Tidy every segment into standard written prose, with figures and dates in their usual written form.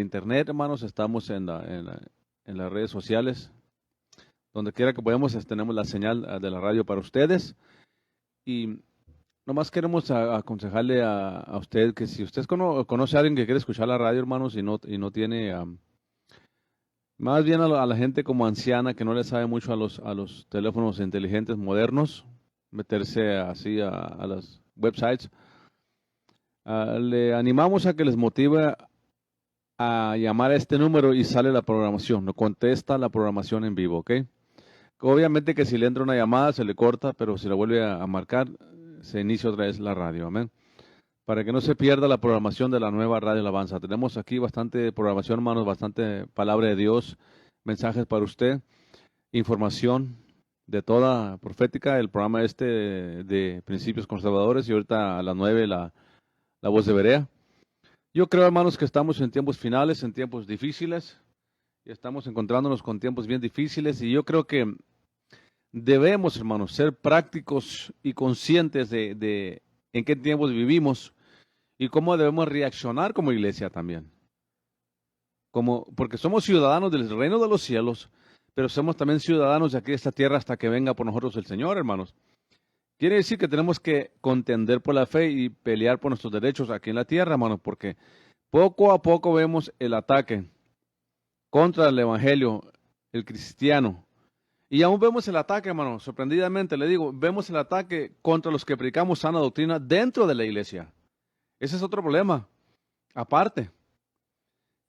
internet, hermanos, estamos en las redes sociales. Donde quiera que podamos, tenemos la señal de la radio para ustedes. Y nomás queremos aconsejarle a usted que si usted conoce a alguien que quiere escuchar la radio, hermanos, y no tiene, más bien a la gente como anciana que no le sabe mucho a los teléfonos inteligentes modernos, meterse así a las websites, le animamos a que les motive a llamar a este número y sale la programación, no contesta la programación en vivo, ¿ok? Obviamente que si le entra una llamada se le corta, pero si la vuelve a marcar, se inicia otra vez la radio, amén. Para que no se pierda la programación de la nueva Radio Alabanza. Tenemos aquí bastante programación, hermanos, bastante palabra de Dios, mensajes para usted, información de toda profética, el programa de Principios Conservadores y ahorita a las 9 la voz de Berea. Yo creo, hermanos, que estamos en tiempos finales, en tiempos difíciles, y estamos encontrándonos con tiempos bien difíciles, y yo creo que debemos, hermanos, ser prácticos y conscientes de en qué tiempos vivimos y cómo debemos reaccionar como iglesia también. Porque somos ciudadanos del reino de los cielos, pero somos también ciudadanos de aquí de esta tierra hasta que venga por nosotros el Señor, hermanos. Quiere decir que tenemos que contender por la fe y pelear por nuestros derechos aquí en la tierra, hermanos, porque poco a poco vemos el ataque contra el evangelio, el cristiano. Y aún vemos el ataque, hermano, sorprendidamente le digo, vemos el ataque contra los que predicamos sana doctrina dentro de la iglesia. Ese es otro problema, aparte,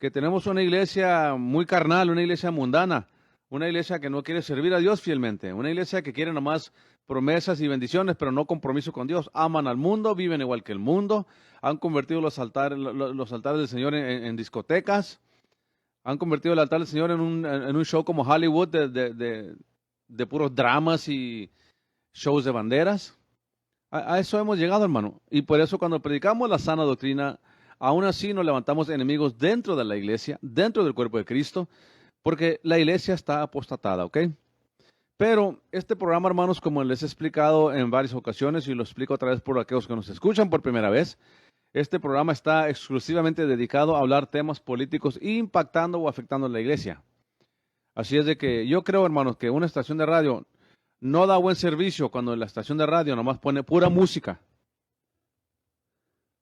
que tenemos una iglesia muy carnal, una iglesia mundana, una iglesia que no quiere servir a Dios fielmente, una iglesia que quiere nomás promesas y bendiciones, pero no compromiso con Dios. Aman al mundo, viven igual que el mundo, han convertido los altares del Señor en discotecas, han convertido el altar del Señor en un show como Hollywood de puros dramas y shows de banderas. A eso hemos llegado, hermano. Y por eso cuando predicamos la sana doctrina, aún así nos levantamos enemigos dentro de la iglesia, dentro del cuerpo de Cristo, porque la iglesia está apostatada, ¿ok? Pero este programa, hermanos, como les he explicado en varias ocasiones y lo explico otra vez por aquellos que nos escuchan por primera vez, este programa está exclusivamente dedicado a hablar temas políticos impactando o afectando a la iglesia. Así es de que yo creo, hermanos, que una estación de radio no da buen servicio cuando la estación de radio nomás pone pura música.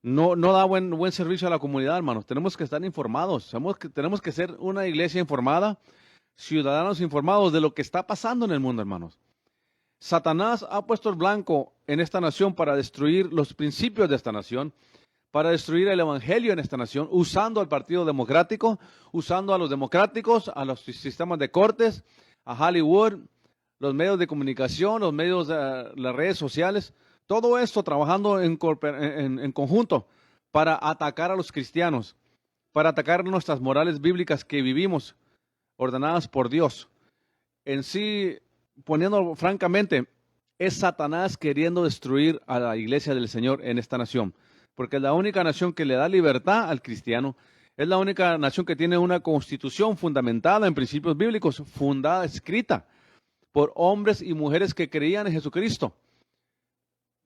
No da buen servicio a la comunidad, hermanos. Tenemos que estar informados. Tenemos que ser una iglesia informada, ciudadanos informados de lo que está pasando en el mundo, hermanos. Satanás ha puesto el blanco en esta nación para destruir los principios de esta nación, para destruir el evangelio en esta nación, usando al Partido Democrático, usando a los democráticos, a los sistemas de cortes, a Hollywood, los medios de comunicación, los medios de las redes sociales, todo esto trabajando en conjunto para atacar a los cristianos, para atacar nuestras morales bíblicas que vivimos, ordenadas por Dios. En sí, poniendo francamente, es Satanás queriendo destruir a la iglesia del Señor en esta nación, porque es la única nación que le da libertad al cristiano, es la única nación que tiene una constitución fundamentada en principios bíblicos, fundada, escrita por hombres y mujeres que creían en Jesucristo.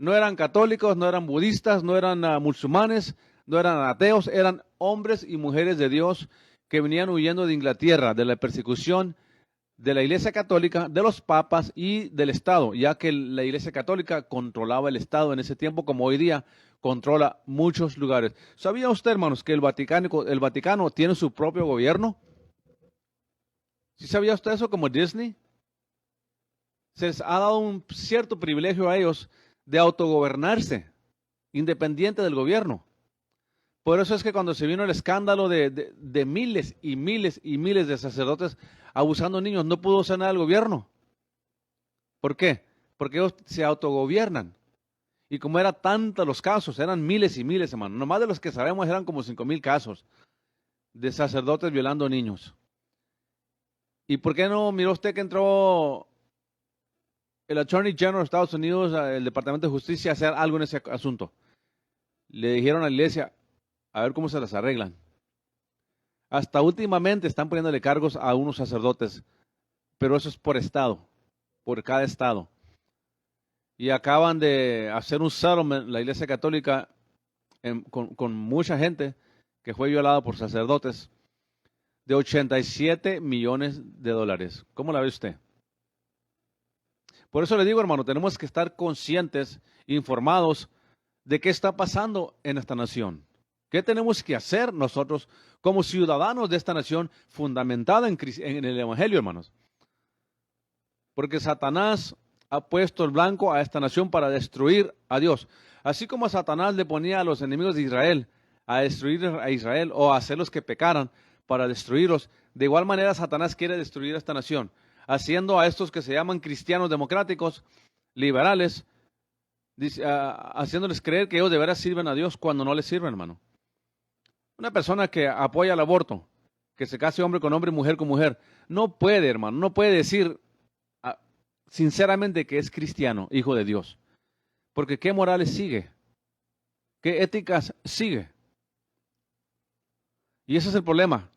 No eran católicos, no eran budistas, no eran musulmanes, no eran ateos, eran hombres y mujeres de Dios que venían huyendo de Inglaterra, de la persecución de la Iglesia Católica, de los papas y del Estado, ya que la Iglesia Católica controlaba el Estado en ese tiempo, como hoy día controla muchos lugares. ¿Sabía usted, hermanos, que el Vaticano tiene su propio gobierno? ¿Sí sabía usted eso, como Disney? Se les ha dado un cierto privilegio a ellos de autogobernarse, independiente del gobierno. Por eso es que cuando se vino el escándalo de miles y miles y miles de sacerdotes abusando niños, no pudo hacer nada el gobierno. ¿Por qué? Porque ellos se autogobiernan. Y como eran tantos los casos, eran miles y miles, hermano. Nomás de los que sabemos eran como 5,000 casos de sacerdotes violando niños. ¿Y por qué no miró usted que entró el Attorney General de Estados Unidos, el Departamento de Justicia, a hacer algo en ese asunto? Le dijeron a la iglesia, a ver cómo se las arreglan. Hasta últimamente están poniéndole cargos a unos sacerdotes, pero eso es por estado, por cada estado. Y acaban de hacer un settlement, la Iglesia Católica, con mucha gente que fue violada por sacerdotes. de 87 millones de dólares. ¿Cómo la ve usted? Por eso le digo, hermano, tenemos que estar conscientes, informados de qué está pasando en esta nación. ¿Qué tenemos que hacer nosotros como ciudadanos de esta nación fundamentada en el Evangelio, hermanos? Porque Satanás ha puesto el blanco a esta nación para destruir a Dios. Así como Satanás le ponía a los enemigos de Israel a destruir a Israel o a hacerlos que pecaran para destruirlos, de igual manera Satanás quiere destruir a esta nación, haciendo a estos que se llaman cristianos democráticos, liberales, haciéndoles creer que ellos de veras sirven a Dios cuando no les sirven, hermano. Una persona que apoya el aborto, que se case hombre con hombre y mujer con mujer, no puede, hermano, no puede decir sinceramente que es cristiano, hijo de Dios. Porque ¿qué morales sigue? ¿Qué éticas sigue? Y ese es el problema,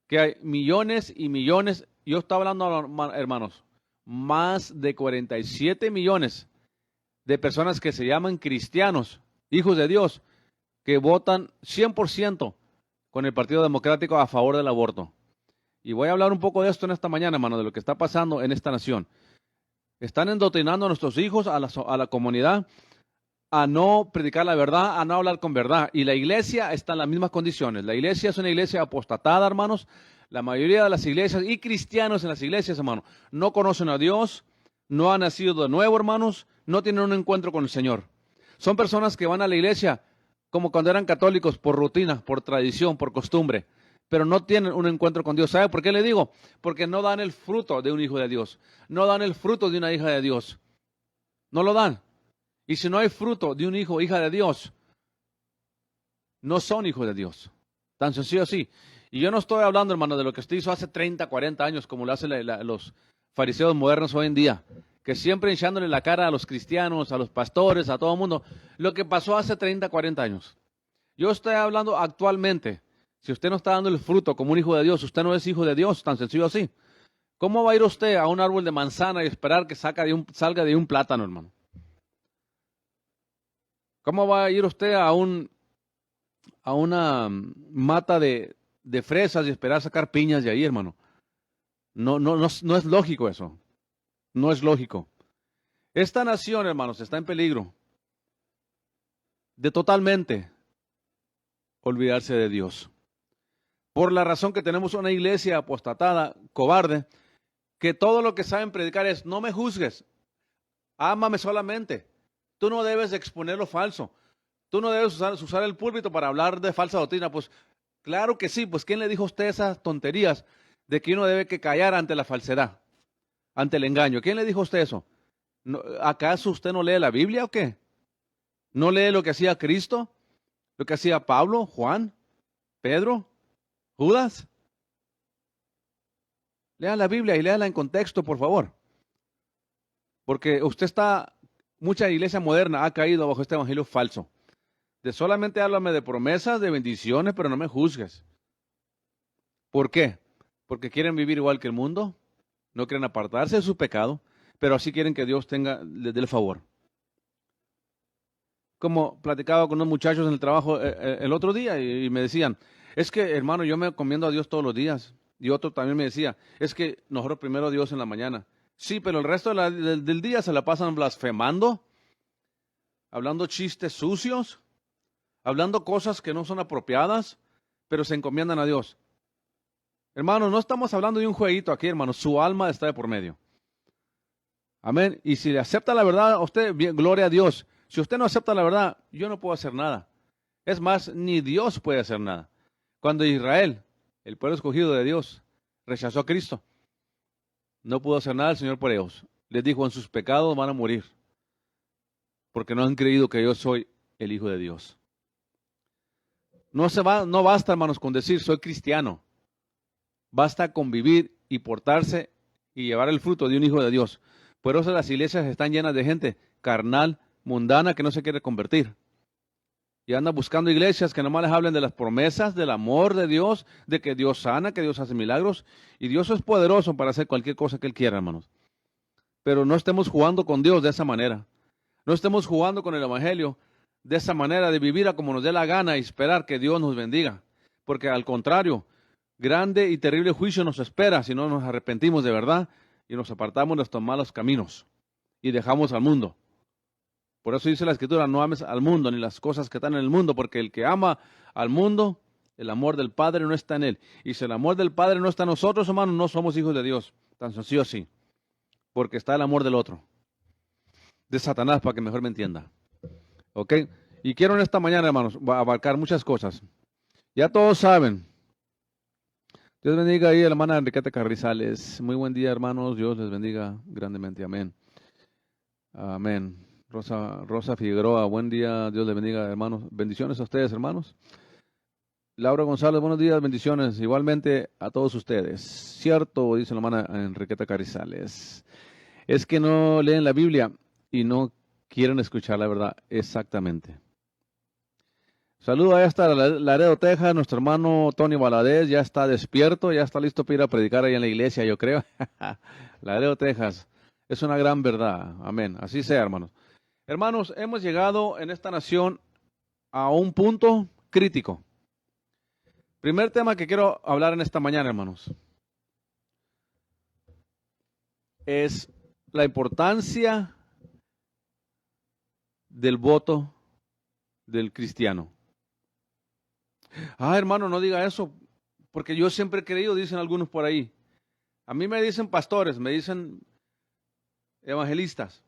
que hay millones y millones, yo estaba hablando, hermanos, más de 47 millones de personas que se llaman cristianos, hijos de Dios, que votan 100% con el Partido Democrático a favor del aborto. Y voy a hablar un poco de esto en esta mañana, hermano, de lo que está pasando en esta nación. Están endoctrinando a nuestros hijos, a la comunidad, a no predicar la verdad, a no hablar con verdad. Y la iglesia está en las mismas condiciones. La iglesia es una iglesia apostatada, hermanos. La mayoría de las iglesias y cristianos en las iglesias, hermanos, no conocen a Dios, no han nacido de nuevo, hermanos, no tienen un encuentro con el Señor. Son personas que van a la iglesia como cuando eran católicos, por rutina, por tradición, por costumbre, pero no tienen un encuentro con Dios. ¿Sabe por qué le digo? Porque no dan el fruto de un hijo de Dios, no dan el fruto de una hija de Dios, no lo dan. Y si no hay fruto de un hijo o hija de Dios, no son hijos de Dios. Tan sencillo así. Y yo no estoy hablando, hermano, de lo que usted hizo hace 30, 40 años, como lo hacen los fariseos modernos hoy en día, que siempre echándole la cara a los cristianos, a los pastores, a todo el mundo, lo que pasó hace 30, 40 años. Yo estoy hablando actualmente. Si usted no está dando el fruto como un hijo de Dios, usted no es hijo de Dios, tan sencillo así. ¿Cómo va a ir usted a un árbol de manzana y esperar que salga de un plátano, hermano? ¿Cómo va a ir usted a una mata de fresas y esperar sacar piñas de ahí, hermano? No es lógico eso. No es lógico. Esta nación, hermanos, está en peligro de totalmente olvidarse de Dios. Por la razón que tenemos una iglesia apostatada, cobarde, que todo lo que saben predicar es: no me juzgues, ámame solamente. Tú no debes exponer lo falso. Tú no debes usar el púlpito para hablar de falsa doctrina. Pues claro que sí. Pues ¿quién le dijo a usted esas tonterías de que uno debe que callar ante la falsedad, ante el engaño? ¿Quién le dijo a usted eso? ¿Acaso usted no lee la Biblia o qué? ¿No lee lo que hacía Cristo? ¿Lo que hacía Pablo, Juan, Pedro, Judas? Lea la Biblia y léala en contexto, por favor. Porque mucha iglesia moderna ha caído bajo este evangelio falso. De solamente háblame de promesas, de bendiciones, pero no me juzgues. ¿Por qué? Porque quieren vivir igual que el mundo, no quieren apartarse de su pecado, pero así quieren que Dios les dé el favor. Como platicaba con unos muchachos en el trabajo el otro día y me decían: es que, hermano, yo me encomiendo a Dios todos los días. Y otro también me decía: es que nosotros primero a Dios en la mañana. Sí, pero el resto del día se la pasan blasfemando, hablando chistes sucios, hablando cosas que no son apropiadas, pero se encomiendan a Dios. Hermano, no estamos hablando de un jueguito aquí, hermano. Su alma está de por medio. Amén. Y si le acepta la verdad a usted, bien, gloria a Dios. Si usted no acepta la verdad, yo no puedo hacer nada. Es más, ni Dios puede hacer nada. Cuando Israel, el pueblo escogido de Dios, rechazó a Cristo, no pudo hacer nada el Señor por ellos. Les dijo: en sus pecados van a morir, porque no han creído que yo soy el Hijo de Dios. No basta, hermanos, con decir soy cristiano. Basta con vivir y portarse y llevar el fruto de un hijo de Dios. Por eso las iglesias están llenas de gente carnal, mundana, que no se quiere convertir. Y anda buscando iglesias que nomás les hablen de las promesas, del amor de Dios, de que Dios sana, que Dios hace milagros. Y Dios es poderoso para hacer cualquier cosa que Él quiera, hermanos. Pero no estemos jugando con Dios de esa manera. No estemos jugando con el evangelio de esa manera, de vivir a como nos dé la gana y esperar que Dios nos bendiga. Porque al contrario, Grande y terrible juicio nos espera si no nos arrepentimos de verdad y nos apartamos de nuestros malos caminos y dejamos al mundo. Por eso dice la Escritura, no ames al mundo ni las cosas que están en el mundo, porque el que ama al mundo, el amor del Padre no está en él. Y si el amor del Padre no está en nosotros, hermanos, no somos hijos de Dios. Tan sencillo así. Porque está el amor del otro. De Satanás, para que mejor me entienda. ¿Ok? Y quiero en esta mañana, hermanos, abarcar muchas cosas. Ya todos saben. Dios bendiga ahí a la hermana Enriqueta Carrizales. Muy buen día, hermanos. Dios les bendiga grandemente. Amén. Amén. Rosa Figueroa, buen día. Dios les bendiga, hermanos. Bendiciones a ustedes, hermanos. Laura González, buenos días, bendiciones. Igualmente a todos ustedes. Cierto, dice la hermana Enriqueta Carrizales. Es que no leen la Biblia y no quieren escuchar la verdad. Exactamente. Saludo a hasta Laredo, Texas. Nuestro hermano Tony Valadez ya está despierto, ya está listo para ir a predicar ahí en la iglesia, yo creo. Laredo, Texas. Es una gran verdad. Amén. Así sea, hermanos. Hermanos, hemos llegado en esta nación a un punto crítico. Primer tema que quiero hablar en esta mañana, hermanos, es la importancia del voto del cristiano. Hermano, no diga eso, porque yo siempre he creído, dicen algunos por ahí. A mí me dicen pastores, me dicen evangelistas,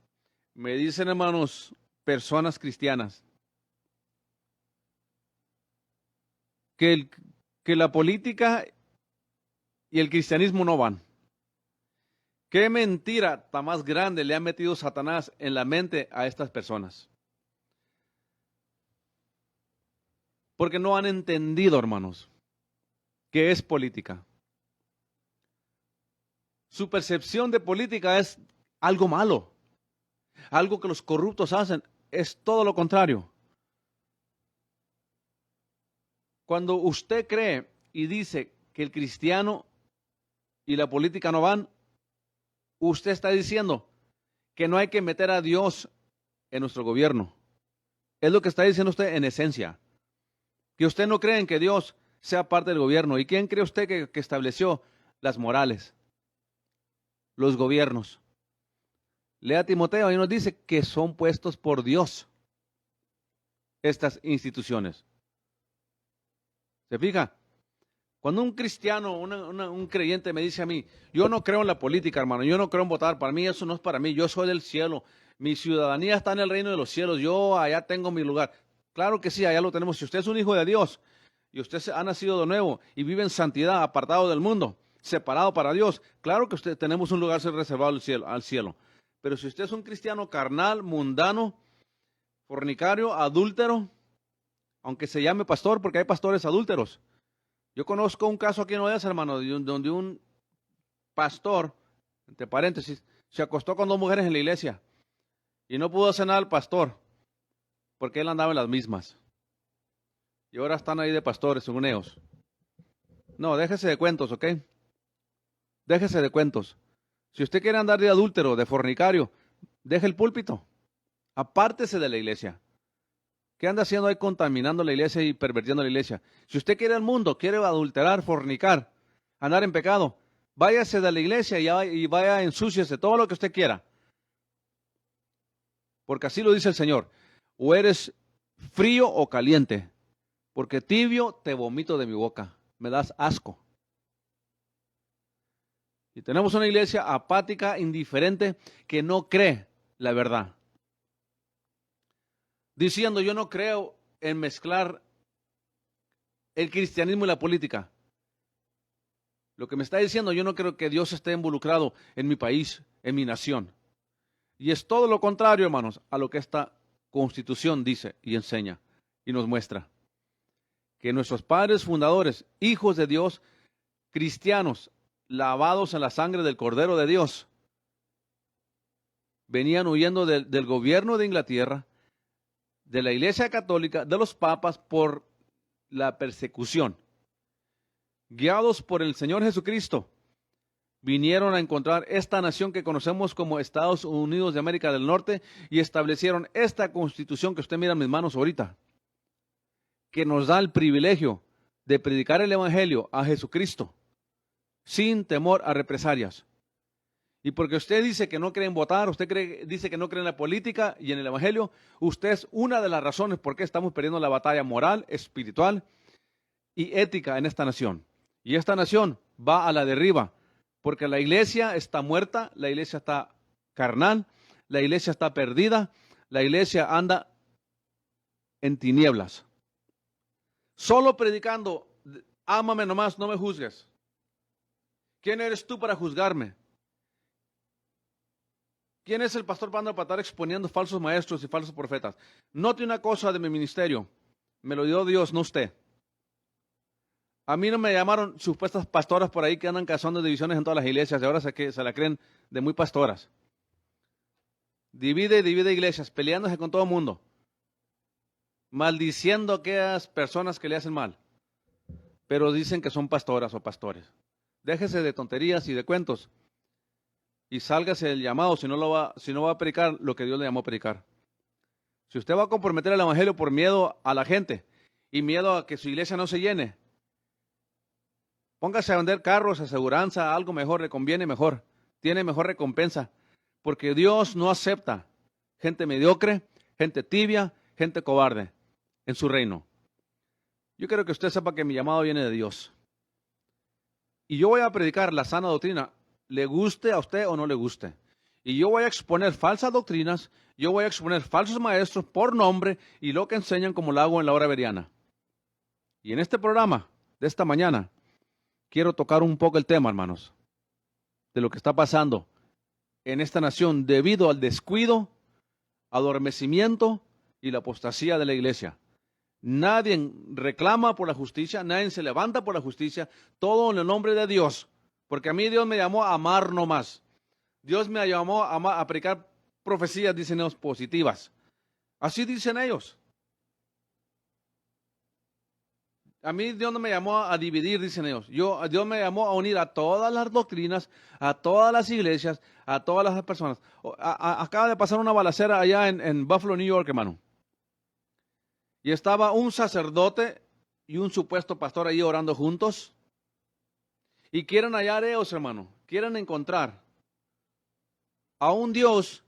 me dicen, hermanos, personas cristianas, que la política y el cristianismo no van. ¿Qué mentira tan más grande le ha metido Satanás en la mente a estas personas? Porque no han entendido, hermanos, qué es política. Su percepción de política es algo malo, algo que los corruptos hacen. Es todo lo contrario. Cuando usted cree y dice que el cristiano y la política no van, usted está diciendo que no hay que meter a Dios en nuestro gobierno. Es lo que está diciendo usted en esencia. Que usted no cree en que Dios sea parte del gobierno. ¿Y quién cree usted que estableció las morales? Los gobiernos. Lea Timoteo y nos dice que son puestos por Dios estas instituciones. ¿Se fija? Cuando un cristiano, un creyente me dice a mí, yo no creo en la política, hermano, yo no creo en votar, para mí eso no es para mí, yo soy del cielo, mi ciudadanía está en el reino de los cielos, yo allá tengo mi lugar. Claro que sí, allá lo tenemos. Si usted es un hijo de Dios y usted ha nacido de nuevo y vive en santidad, apartado del mundo, separado para Dios, claro que usted tenemos un lugar reservado al cielo. Pero si usted es un cristiano carnal, mundano, fornicario, adúltero, aunque se llame pastor, porque hay pastores adúlteros. Yo conozco un caso aquí en Odessa, hermano, donde un pastor, entre paréntesis, se acostó con 2 mujeres en la iglesia y no pudo hacer nada al pastor porque él andaba en las mismas. Y ahora están ahí de pastores, según ellos. No, déjese de cuentos, ¿ok? Déjese de cuentos. Si usted quiere andar de adúltero, de fornicario, deje el púlpito. Apártese de la iglesia. ¿Qué anda haciendo ahí contaminando la iglesia y pervirtiendo la iglesia? Si usted quiere el mundo, quiere adulterar, fornicar, andar en pecado, váyase de la iglesia y vaya ensúciese todo lo que usted quiera. Porque así lo dice el Señor. O eres frío o caliente, porque tibio te vomito de mi boca. Me das asco. Y tenemos una iglesia apática, indiferente, que no cree la verdad. Diciendo, yo no creo en mezclar el cristianismo y la política. Lo que me está diciendo, yo no creo que Dios esté involucrado en mi país, en mi nación. Y es todo lo contrario, hermanos, a lo que esta Constitución dice y enseña y nos muestra. Que nuestros padres fundadores, hijos de Dios, cristianos, lavados en la sangre del Cordero de Dios, venían huyendo del gobierno de Inglaterra, de la Iglesia Católica, de los papas, por la persecución. Guiados por el Señor Jesucristo, vinieron a encontrar esta nación que conocemos como Estados Unidos de América del Norte y establecieron esta Constitución que usted mira en mis manos ahorita, que nos da el privilegio de predicar el evangelio a Jesucristo sin temor a represalias. Y porque usted dice que no cree en votar, dice que no cree en la política y en el evangelio, usted es una de las razones por qué estamos perdiendo la batalla moral, espiritual y ética en esta nación. Y esta nación va a la derriba, porque la iglesia está muerta, la iglesia está carnal, la iglesia está perdida, la iglesia anda en tinieblas. Solo predicando, ámame nomás, no me juzgues. ¿Quién eres tú para juzgarme? ¿Quién es el pastor Pando para estar exponiendo falsos maestros y falsos profetas? Note una cosa de mi ministerio, me lo dio Dios, no usted. A mí no me llamaron supuestas pastoras por ahí que andan causando divisiones en todas las iglesias y ahora se la creen de muy pastoras. Divide iglesias, peleándose con todo el mundo, maldiciendo a aquellas personas que le hacen mal, pero dicen que son pastoras o pastores. Déjese de tonterías y de cuentos y sálgase del llamado si no va a predicar lo que Dios le llamó a predicar. Si usted va a comprometer el evangelio por miedo a la gente y miedo a que su iglesia no se llene, póngase a vender carros, aseguranza, algo mejor, le conviene mejor, tiene mejor recompensa, porque Dios no acepta gente mediocre, gente tibia, gente cobarde en su reino. Yo quiero que usted sepa que mi llamado viene de Dios. Y yo voy a predicar la sana doctrina, le guste a usted o no le guste. Y yo voy a exponer falsas doctrinas, yo voy a exponer falsos maestros por nombre y lo que enseñan como lo hago en la hora veriana. Y en este programa de esta mañana, quiero tocar un poco el tema, hermanos, de lo que está pasando en esta nación debido al descuido, adormecimiento y la apostasía de la iglesia. Nadie reclama por la justicia, nadie se levanta por la justicia, todo en el nombre de Dios, porque a mí Dios me llamó a amar no más. Dios me llamó a predicar profecías, dicen ellos, positivas. Así dicen ellos. A mí Dios no me llamó a dividir, dicen ellos. Dios me llamó a unir a todas las doctrinas, a todas las iglesias, a todas las personas. Acaba de pasar una balacera allá en Buffalo, New York, hermano. Y estaba un sacerdote y un supuesto pastor ahí orando juntos. Y quieren hallar ellos, hermano. Quieren encontrar a un Dios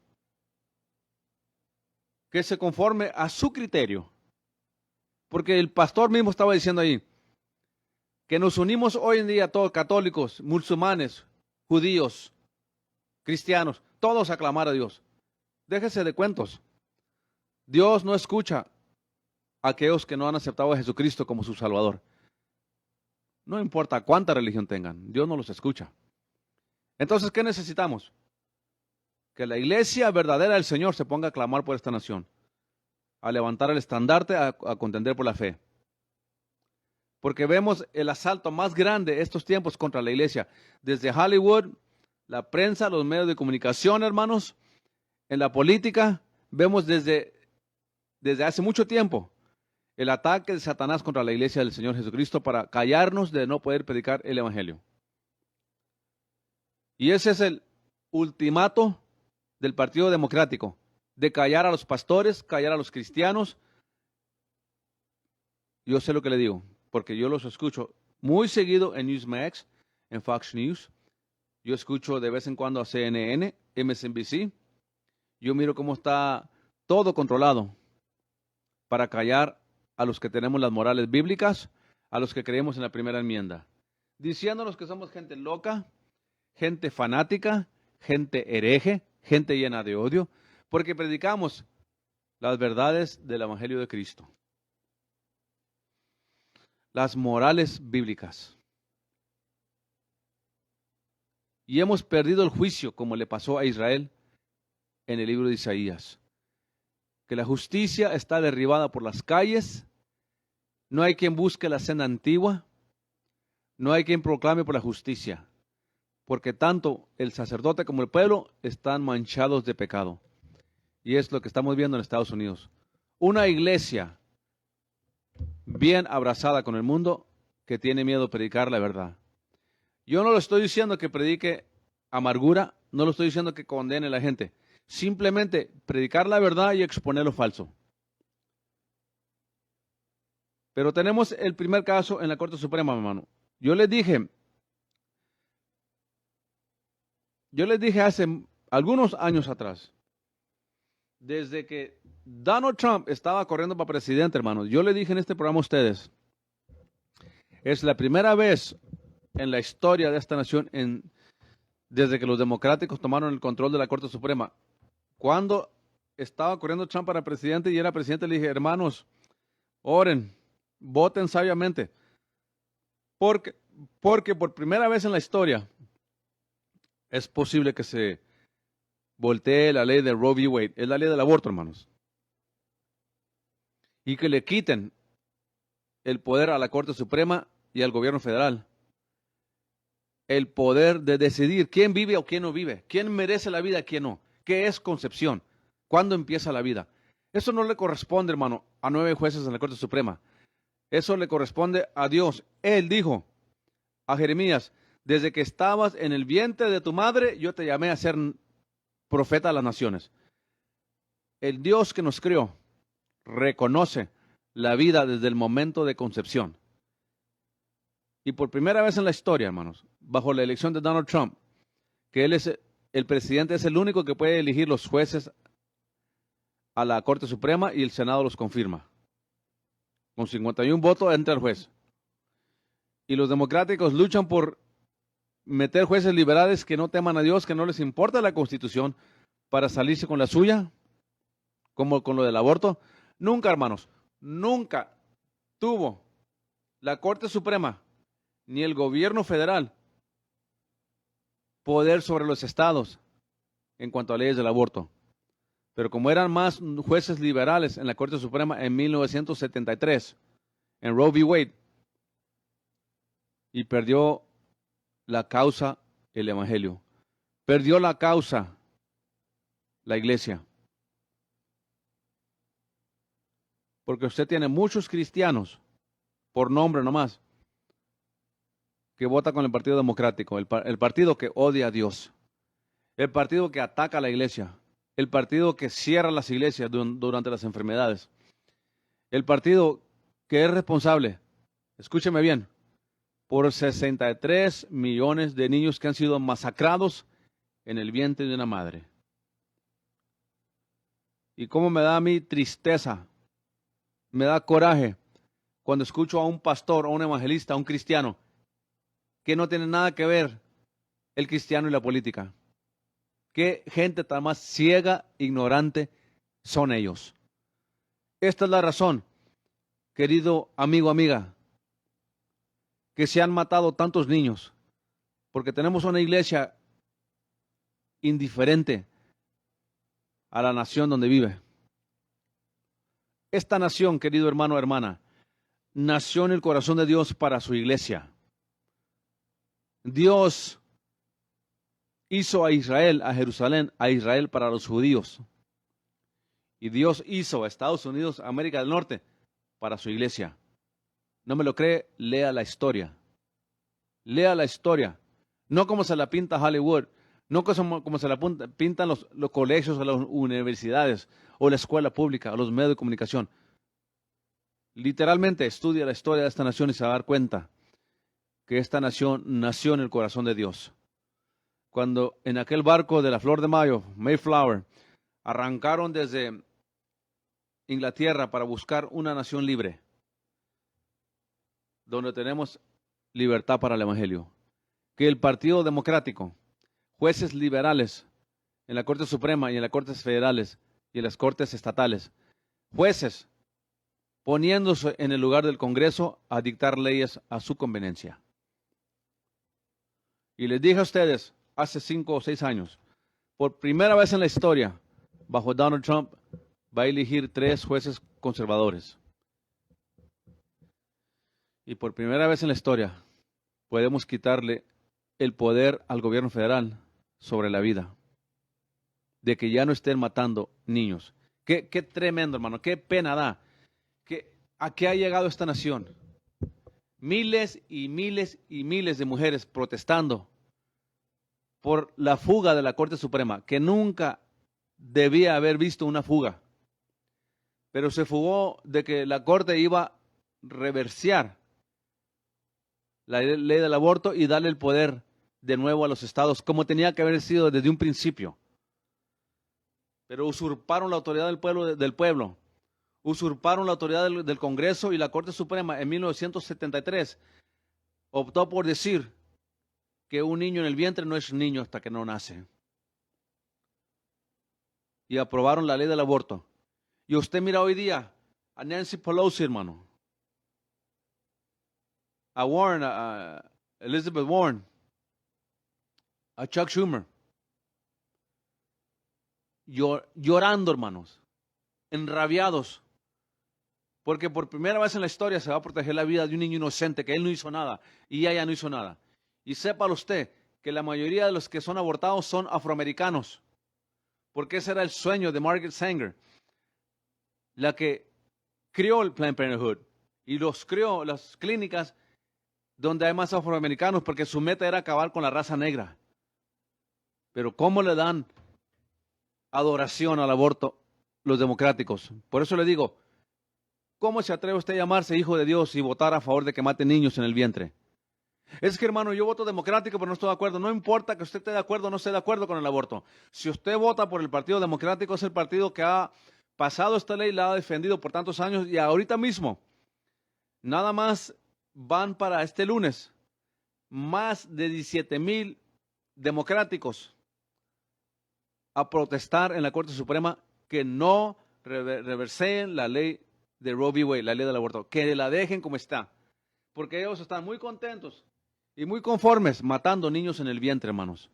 que se conforme a su criterio. Porque el pastor mismo estaba diciendo ahí que nos unimos hoy en día todos, católicos, musulmanes, judíos, cristianos, todos a clamar a Dios. Déjese de cuentos. Dios no escucha a aquellos que no han aceptado a Jesucristo como su Salvador. No importa cuánta religión tengan, Dios no los escucha. Entonces, ¿qué necesitamos? Que la iglesia verdadera del Señor se ponga a clamar por esta nación, a levantar el estandarte, a contender por la fe. Porque vemos el asalto más grande de estos tiempos contra la iglesia, desde Hollywood, la prensa, los medios de comunicación, hermanos, en la política, vemos desde hace mucho tiempo el ataque de Satanás contra la iglesia del Señor Jesucristo para callarnos de no poder predicar el evangelio. Y ese es el ultimato del Partido Democrático, de callar a los pastores, callar a los cristianos. Yo sé lo que le digo, porque yo los escucho muy seguido en Newsmax, en Fox News. Yo escucho de vez en cuando a CNN, MSNBC. Yo miro cómo está todo controlado para callar a los que tenemos las morales bíblicas, a los que creemos en la primera enmienda, diciéndonos que somos gente loca, gente fanática, gente hereje, gente llena de odio, porque predicamos las verdades del Evangelio de Cristo, las morales bíblicas. Y hemos perdido el juicio como le pasó a Israel en el libro de Isaías, que la justicia está derribada por las calles, no hay quien busque la senda antigua, no hay quien proclame por la justicia, porque tanto el sacerdote como el pueblo están manchados de pecado. Y es lo que estamos viendo en Estados Unidos. Una iglesia bien abrazada con el mundo que tiene miedo de predicar la verdad. Yo no lo estoy diciendo que predique amargura, no lo estoy diciendo que condene a la gente. Simplemente predicar la verdad y exponer lo falso. Pero tenemos el primer caso en la Corte Suprema, hermano. Yo les dije hace algunos años atrás, desde que Donald Trump estaba corriendo para presidente, hermanos, yo le dije en este programa a ustedes, es la primera vez en la historia de esta nación, desde que los democráticos tomaron el control de la Corte Suprema, cuando estaba corriendo Trump para presidente y era presidente, le dije, hermanos, oren, voten sabiamente, porque por primera vez en la historia es posible que se voltee la ley de Roe v. Wade, es la ley del aborto, hermanos, y que le quiten el poder a la Corte Suprema y al gobierno federal, el poder de decidir quién vive o quién no vive, quién merece la vida y quién no, qué es concepción, cuándo empieza la vida. Eso no le corresponde, hermano, a 9 jueces en la Corte Suprema. Eso le corresponde a Dios. Él dijo a Jeremías, desde que estabas en el vientre de tu madre, yo te llamé a ser profeta a las naciones. El Dios que nos creó reconoce la vida desde el momento de concepción. Y por primera vez en la historia, hermanos, bajo la elección de Donald Trump, que él es el presidente, es el único que puede elegir los jueces a la Corte Suprema y el Senado los confirma. Con 51 votos entra el juez. Y los democráticos luchan por meter jueces liberales que no teman a Dios, que no les importa la Constitución, para salirse con la suya, como con lo del aborto. Nunca, hermanos, nunca tuvo la Corte Suprema ni el gobierno federal poder sobre los estados en cuanto a leyes del aborto. Pero como eran más jueces liberales en la Corte Suprema en 1973, en Roe v. Wade, y perdió la causa el Evangelio. Perdió la causa la iglesia. Porque usted tiene muchos cristianos, por nombre nomás, que vota con el Partido Democrático, el partido que odia a Dios, el partido que ataca a la iglesia, el partido que cierra las iglesias durante las enfermedades, el partido que es responsable, escúcheme bien, por 63 millones de niños que han sido masacrados en el vientre de una madre. Y cómo me da a mí tristeza, me da coraje cuando escucho a un pastor, a un evangelista, a un cristiano, que no tiene nada que ver el cristiano y la política. Qué gente tan más ciega, ignorante son ellos. Esta es la razón, querido amigo, amiga, que se han matado tantos niños, porque tenemos una iglesia indiferente a la nación donde vive. Esta nación, querido hermano o hermana, nació en el corazón de Dios para su iglesia. Dios hizo a Israel, a Jerusalén, a Israel para los judíos. Y Dios hizo a Estados Unidos, América del Norte, para su iglesia. ¿No me lo cree? Lea la historia. Lea la historia. No como se la pinta Hollywood, no como se la pintan los colegios o las universidades o la escuela pública o los medios de comunicación. Literalmente estudia la historia de esta nación y se va a dar cuenta que esta nación nació en el corazón de Dios. Cuando en aquel barco de la Flor de Mayo, Mayflower, arrancaron desde Inglaterra para buscar una nación libre, donde tenemos libertad para el Evangelio. Que el Partido Democrático, jueces liberales en la Corte Suprema y en las Cortes Federales y en las Cortes Estatales, jueces poniéndose en el lugar del Congreso a dictar leyes a su conveniencia. Y les dije a ustedes hace 5 o 6 años, por primera vez en la historia, bajo Donald Trump, va a elegir 3 jueces conservadores. Y por primera vez en la historia, podemos quitarle el poder al gobierno federal sobre la vida, de que ya no estén matando niños. Qué tremendo, hermano, qué pena da. ¿A qué ha llegado esta nación? Miles y miles y miles de mujeres protestando por la fuga de la Corte Suprema, que nunca debía haber visto una fuga. Pero se fugó de que la Corte iba reversiar la ley del aborto y darle el poder de nuevo a los estados, como tenía que haber sido desde un principio. Pero usurparon la autoridad del pueblo, usurparon la autoridad del Congreso, y la Corte Suprema en 1973 optó por decir que un niño en el vientre no es niño hasta que no nace. Y aprobaron la ley del aborto. Y usted mira hoy día a Nancy Pelosi, hermano, a Warren, a Elizabeth Warren, a Chuck Schumer, llorando, hermanos, enrabiados, porque por primera vez en la historia se va a proteger la vida de un niño inocente, que él no hizo nada y ella no hizo nada. Y sépalo usted que la mayoría de los que son abortados son afroamericanos, porque ese era el sueño de Margaret Sanger, la que creó el Planned Parenthood y los creó las clínicas donde hay más afroamericanos, porque su meta era acabar con la raza negra. Pero ¿cómo le dan adoración al aborto los democráticos? Por eso le digo, ¿cómo se atreve usted a llamarse hijo de Dios y votar a favor de que maten niños en el vientre? Es que, hermano, yo voto democrático, pero no estoy de acuerdo. No importa que usted esté de acuerdo o no esté de acuerdo con el aborto. Si usted vota por el Partido Democrático, es el partido que ha pasado esta ley, la ha defendido por tantos años, y ahorita mismo, nada más van para este lunes más de 17,000 democráticos a protestar en la Corte Suprema que no reverseen la ley de Roe v. Wade, la ley del aborto, que la dejen como está, porque ellos están muy contentos y muy conformes matando niños en el vientre, hermanos.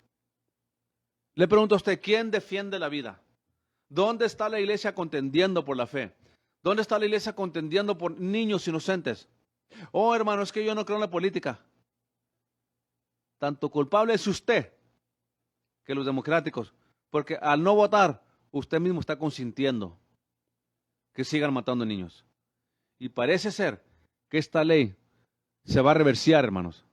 Le pregunto a usted, ¿quién defiende la vida? ¿Dónde está la iglesia contendiendo por la fe? ¿Dónde está la iglesia contendiendo por niños inocentes? Oh, hermano, es que yo no creo en la política. Tanto culpable es usted que los democráticos, porque al no votar, usted mismo está consintiendo que sigan matando niños. Y parece ser que esta ley se va a reversiar, hermanos.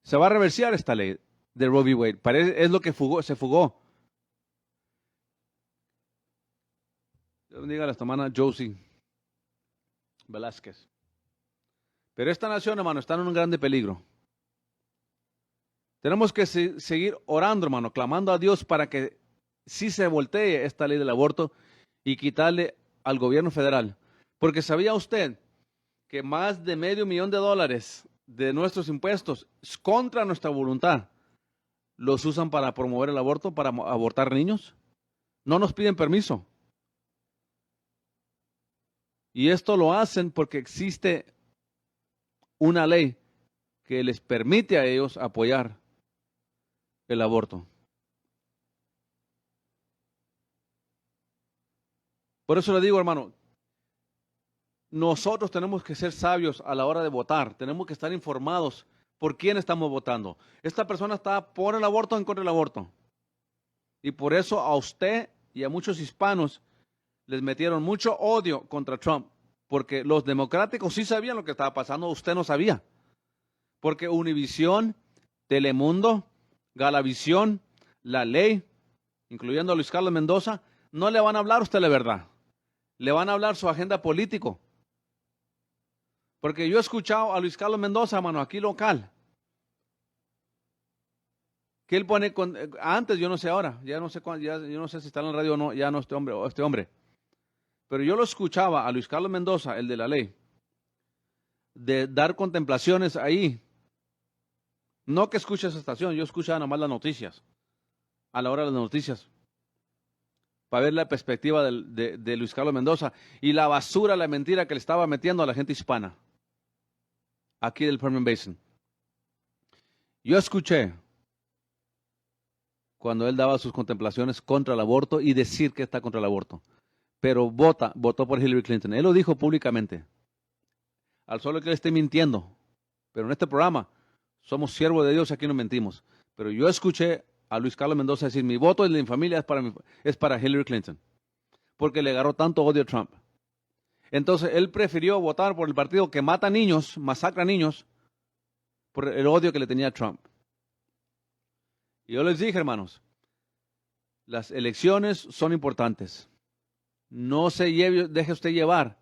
Se va a reversiar esta ley de Roe v. Wade. Es lo que se fugó. Dios bendiga a la hermana Josie Velázquez. Pero esta nación, hermano, está en un grande peligro. Tenemos que seguir orando, hermano, clamando a Dios para que sí se voltee esta ley del aborto y quitarle al gobierno federal. Porque ¿sabía usted que más de $500,000 de nuestros impuestos contra nuestra voluntad los usan para promover el aborto, para abortar niños? No nos piden permiso. Y esto lo hacen porque existe una ley que les permite a ellos apoyar el aborto. Por eso le digo, hermano, nosotros tenemos que ser sabios a la hora de votar. Tenemos que estar informados por quién estamos votando. Esta persona está por el aborto o en contra del aborto. Y por eso a usted y a muchos hispanos les metieron mucho odio contra Trump. Porque los democráticos sí sabían lo que estaba pasando, usted no sabía. Porque Univisión, Telemundo, Galavisión, La Ley, incluyendo a Luis Carlos Mendoza, no le van a hablar a usted la verdad. Le van a hablar su agenda político. Porque yo he escuchado a Luis Carlos Mendoza, mano, aquí local, que él pone, antes, yo no sé ahora, ya no sé yo no sé si está en la radio o no, ya no este hombre. Pero yo lo escuchaba a Luis Carlos Mendoza, el de La Ley, de dar contemplaciones ahí. No que escuche esa estación, yo escuchaba nomás las noticias, a la hora de las noticias, para ver la perspectiva de Luis Carlos Mendoza y la basura, la mentira que le estaba metiendo a la gente hispana, aquí del Permian Basin. Yo escuché cuando él daba sus contemplaciones contra el aborto y decir que está contra el aborto, pero votó por Hillary Clinton. Él lo dijo públicamente, al solo que él esté mintiendo, pero en este programa somos siervos de Dios, aquí no mentimos. Pero yo escuché a Luis Carlos Mendoza decir, mi voto de mi familia es para Hillary Clinton, porque le agarró tanto odio a Trump. Entonces él prefirió votar por el partido que mata niños, masacra niños, por el odio que le tenía a Trump. Y yo les dije, hermanos, las elecciones son importantes. No se deje usted llevar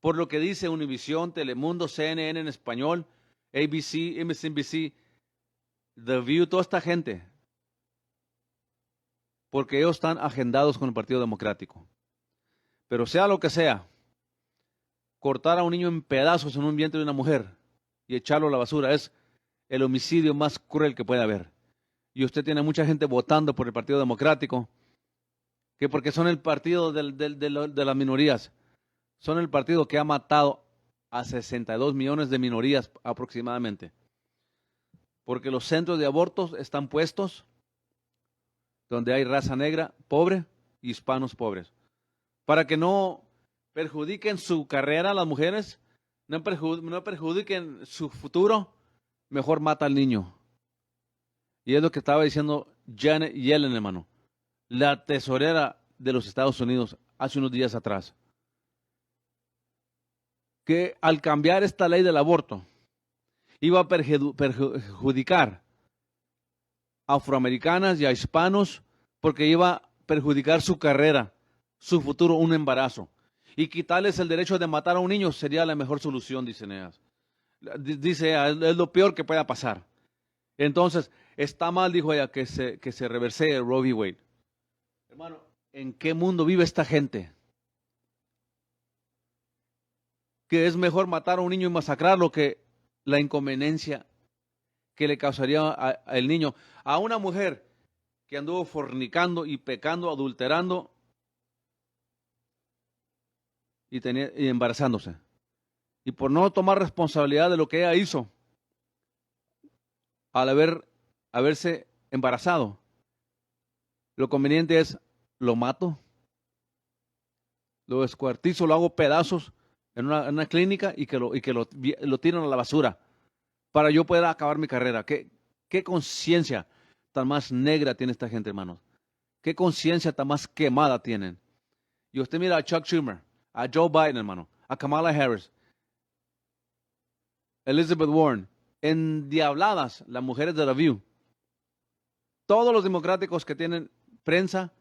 por lo que dice Univisión, Telemundo, CNN en español, ABC, MSNBC, The View, toda esta gente, porque ellos están agendados con el Partido Democrático. Pero sea lo que sea, cortar a un niño en pedazos en un vientre de una mujer y echarlo a la basura es el homicidio más cruel que puede haber. Y usted tiene mucha gente votando por el Partido Democrático, que porque son el partido de las minorías, son el partido que ha matado a 62 millones de minorías aproximadamente. Porque los centros de abortos están puestos donde hay raza negra pobre y hispanos pobres. Para que no perjudiquen su carrera las mujeres, no perjudiquen su futuro, mejor mata al niño. Y es lo que estaba diciendo Janet Yellen, hermano, la tesorera de los Estados Unidos, hace unos días atrás. Que al cambiar esta ley del aborto, iba a perjudicar a afroamericanas y a hispanos, porque iba a perjudicar su carrera, su futuro, un embarazo. Y quitarles el derecho de matar a un niño sería la mejor solución, dice ellas. Dice ella, es lo peor que pueda pasar. Entonces, está mal, dijo ella, que se reversee Roe v. Wade. Hermano, ¿en qué mundo vive esta gente? Que es mejor matar a un niño y masacrarlo que la inconveniencia que le causaría al niño. A una mujer que anduvo fornicando y pecando, adulterando y embarazándose. Y por no tomar responsabilidad de lo que ella hizo al haberse embarazado, lo conveniente es, lo mato, lo descuartizo, lo hago pedazos en una clínica y que lo tiren a la basura para yo poder acabar mi carrera. ¿Qué conciencia tan más negra tiene esta gente, hermanos? ¿Qué conciencia tan más quemada tienen? Y usted mira a Chuck Schumer, a Joe Biden, hermano, a Kamala Harris, Elizabeth Warren, endiabladas las mujeres de la View. Todos los democráticos que tienen prensa,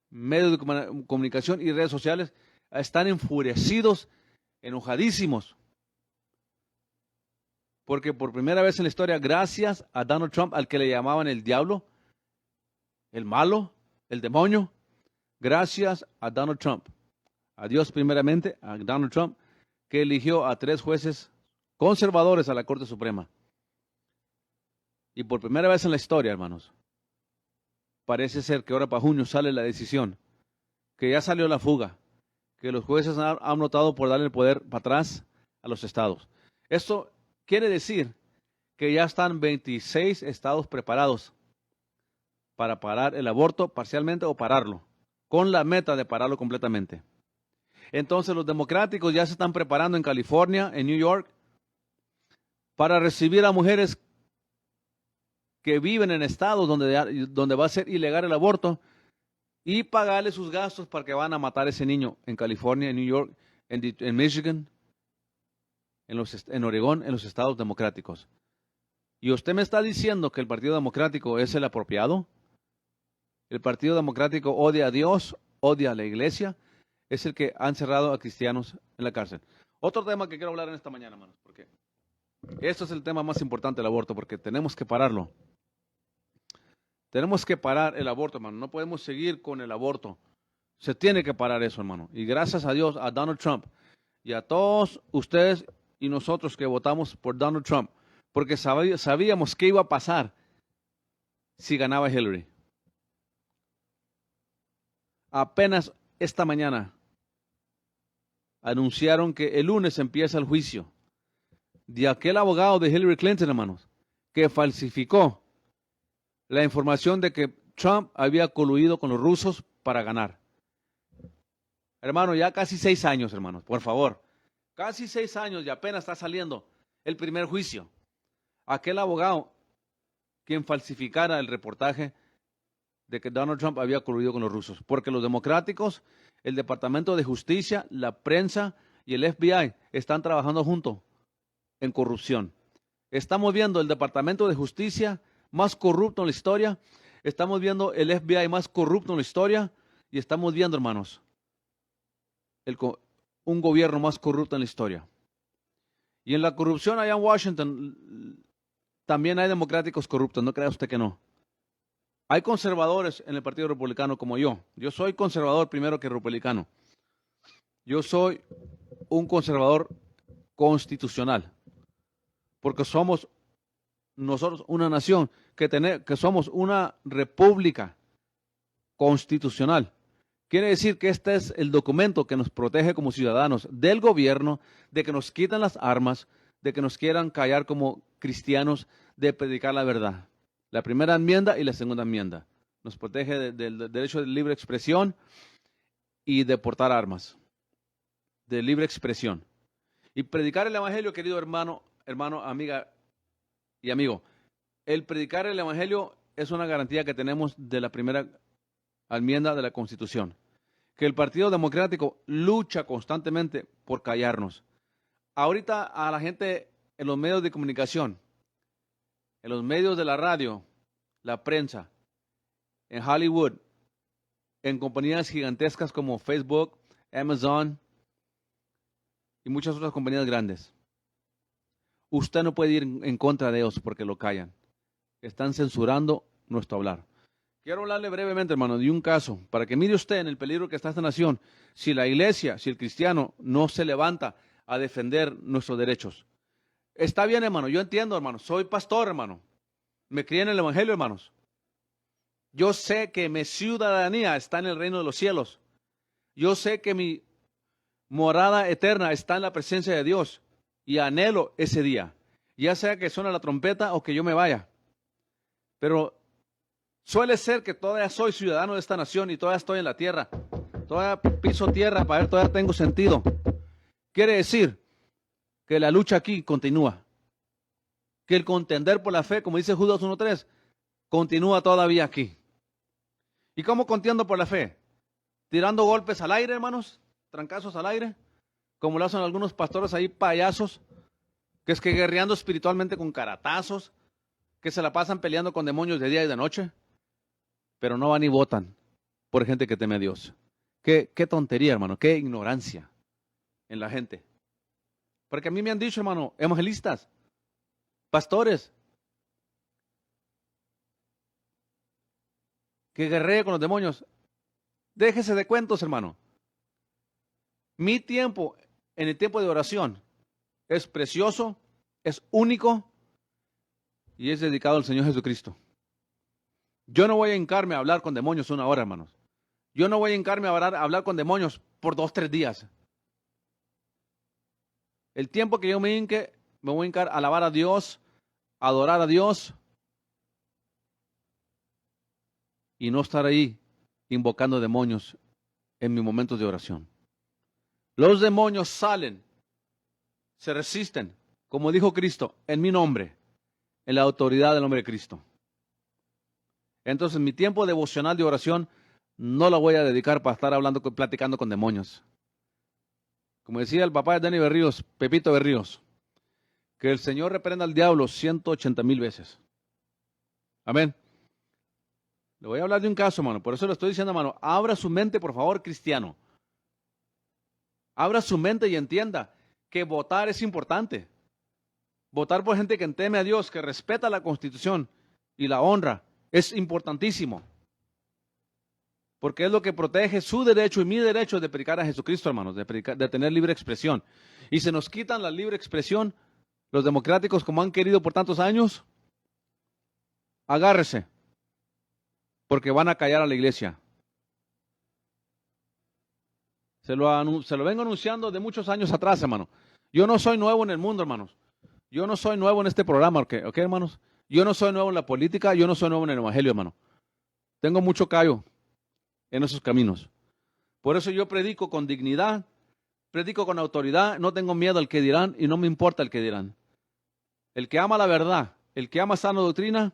medios de comunicación y redes sociales están enfurecidos, enojadísimos. Porque por primera vez en la historia, gracias a Donald Trump, al que le llamaban el diablo, el malo, el demonio, gracias a Donald Trump, a Dios primeramente, a Donald Trump, que eligió a 3 jueces conservadores a la Corte Suprema. Y por primera vez en la historia, hermanos, parece ser que ahora para junio sale la decisión, que ya salió la fuga, que los jueces han optado por darle el poder para atrás a los estados. Esto quiere decir que ya están 26 estados preparados para parar el aborto parcialmente o pararlo, con la meta de pararlo completamente. Entonces los democráticos ya se están preparando en California, en New York, para recibir a mujeres que viven en estados donde va a ser ilegal el aborto y pagarle sus gastos para que van a matar a ese niño en California, en New York, en Michigan, en Oregón, en los estados democráticos. ¿Y usted me está diciendo que el Partido Democrático es el apropiado? El Partido Democrático odia a Dios, odia a la iglesia, es el que han encerrado a cristianos en la cárcel. Otro tema que quiero hablar en esta mañana, hermanos, porque esto es el tema más importante del aborto, porque tenemos que pararlo. Tenemos que parar el aborto, hermano. No podemos seguir con el aborto. Se tiene que parar eso, hermano. Y gracias a Dios, a Donald Trump y a todos ustedes y nosotros que votamos por Donald Trump, porque sabíamos qué iba a pasar si ganaba Hillary. Apenas esta mañana anunciaron que el lunes empieza el juicio de aquel abogado de Hillary Clinton, hermanos, que falsificó la información de que Trump había coludido con los rusos para ganar. Hermano, ya casi 6 años, hermanos, por favor. Casi 6 años y apenas está saliendo el primer juicio. Aquel abogado quien falsificara el reportaje de que Donald Trump había coludido con los rusos. Porque los democráticos, el Departamento de Justicia, la prensa y el FBI están trabajando juntos en corrupción. Estamos viendo el Departamento de Justicia más corrupto en la historia. Estamos viendo el FBI más corrupto en la historia. Y estamos viendo, hermanos, un gobierno más corrupto en la historia. Y en la corrupción allá en Washington también hay democráticos corruptos, no crea usted que no. Hay conservadores en el Partido Republicano como yo. Yo soy conservador primero que republicano. Yo soy un conservador constitucional, porque somos nosotros una nación que somos una república constitucional. Quiere decir que este es el documento que nos protege como ciudadanos del gobierno, de que nos quitan las armas, de que nos quieran callar como cristianos, de predicar la verdad. La primera enmienda y la segunda enmienda. Nos protege del derecho de libre expresión y de portar armas. De libre expresión. Y predicar el evangelio, querido hermano, amiga y amigo. El predicar el evangelio es una garantía que tenemos de la primera enmienda de la Constitución. Que el Partido Democrático lucha constantemente por callarnos. Ahorita a la gente en los medios de comunicación, en los medios de la radio, la prensa, en Hollywood, en compañías gigantescas como Facebook, Amazon y muchas otras compañías grandes. Usted no puede ir en contra de ellos porque lo callan. Están censurando nuestro hablar. Quiero hablarle brevemente, hermano, de un caso, para que mire usted en el peligro que está esta nación, si la iglesia, si el cristiano no se levanta a defender nuestros derechos. Está bien, hermano, yo entiendo, hermano, soy pastor, hermano. Me crié en el evangelio, hermanos. Yo sé que mi ciudadanía está en el reino de los cielos. Yo sé que mi morada eterna está en la presencia de Dios y anhelo ese día, ya sea que suene la trompeta o que yo me vaya. Pero suele ser que todavía soy ciudadano de esta nación y todavía estoy en la tierra. Todavía piso tierra para ver, todavía tengo sentido. Quiere decir que la lucha aquí continúa. Que el contender por la fe, como dice Judas 1:3, continúa todavía aquí. ¿Y cómo contiendo por la fe? Tirando golpes al aire, hermanos, trancazos al aire, como lo hacen algunos pastores ahí, payasos, que es que guerreando espiritualmente con caratazos, que se la pasan peleando con demonios de día y de noche, pero no van y votan por gente que teme a Dios. Qué tontería, hermano, qué ignorancia en la gente. Porque a mí me han dicho, hermano, evangelistas, pastores, que guerree con los demonios. Déjese de cuentos, hermano. Mi tiempo, en el tiempo de oración, es precioso, es único y es dedicado al Señor Jesucristo. Yo no voy a hincarme a hablar con demonios una hora, hermanos. Yo no voy a hincarme a hablar con demonios por 2, 3 días. El tiempo que yo me hinque, me voy a hincar a alabar a Dios, a adorar a Dios y no estar ahí invocando demonios en mis momentos de oración. Los demonios salen, se resisten, como dijo Cristo, en mi nombre, en la autoridad del nombre de Cristo. Entonces mi tiempo devocional de oración no lo voy a dedicar para estar platicando con demonios. Como decía el papá de Danny Berríos, Pepito Berríos, que el Señor reprenda al diablo 180,000 veces. Amén. Le voy a hablar de un caso, hermano. Por eso le estoy diciendo, hermano, abra su mente, por favor, cristiano. Abra su mente y entienda que votar es importante. Votar por gente que teme a Dios, que respeta la Constitución y la honra, es importantísimo. Porque es lo que protege su derecho y mi derecho de predicar a Jesucristo, hermanos, de tener libre expresión. Y se nos quitan la libre expresión, los democráticos, como han querido por tantos años, agárrese, porque van a callar a la iglesia. Se lo vengo anunciando de muchos años atrás, hermano. Yo no soy nuevo en el mundo, hermanos. Yo no soy nuevo en este programa, ¿ok, hermanos? Yo no soy nuevo en la política, yo no soy nuevo en el evangelio, hermano. Tengo mucho callo en esos caminos. Por eso yo predico con dignidad, predico con autoridad, no tengo miedo al que dirán y no me importa el que dirán. El que ama la verdad, el que ama sana doctrina,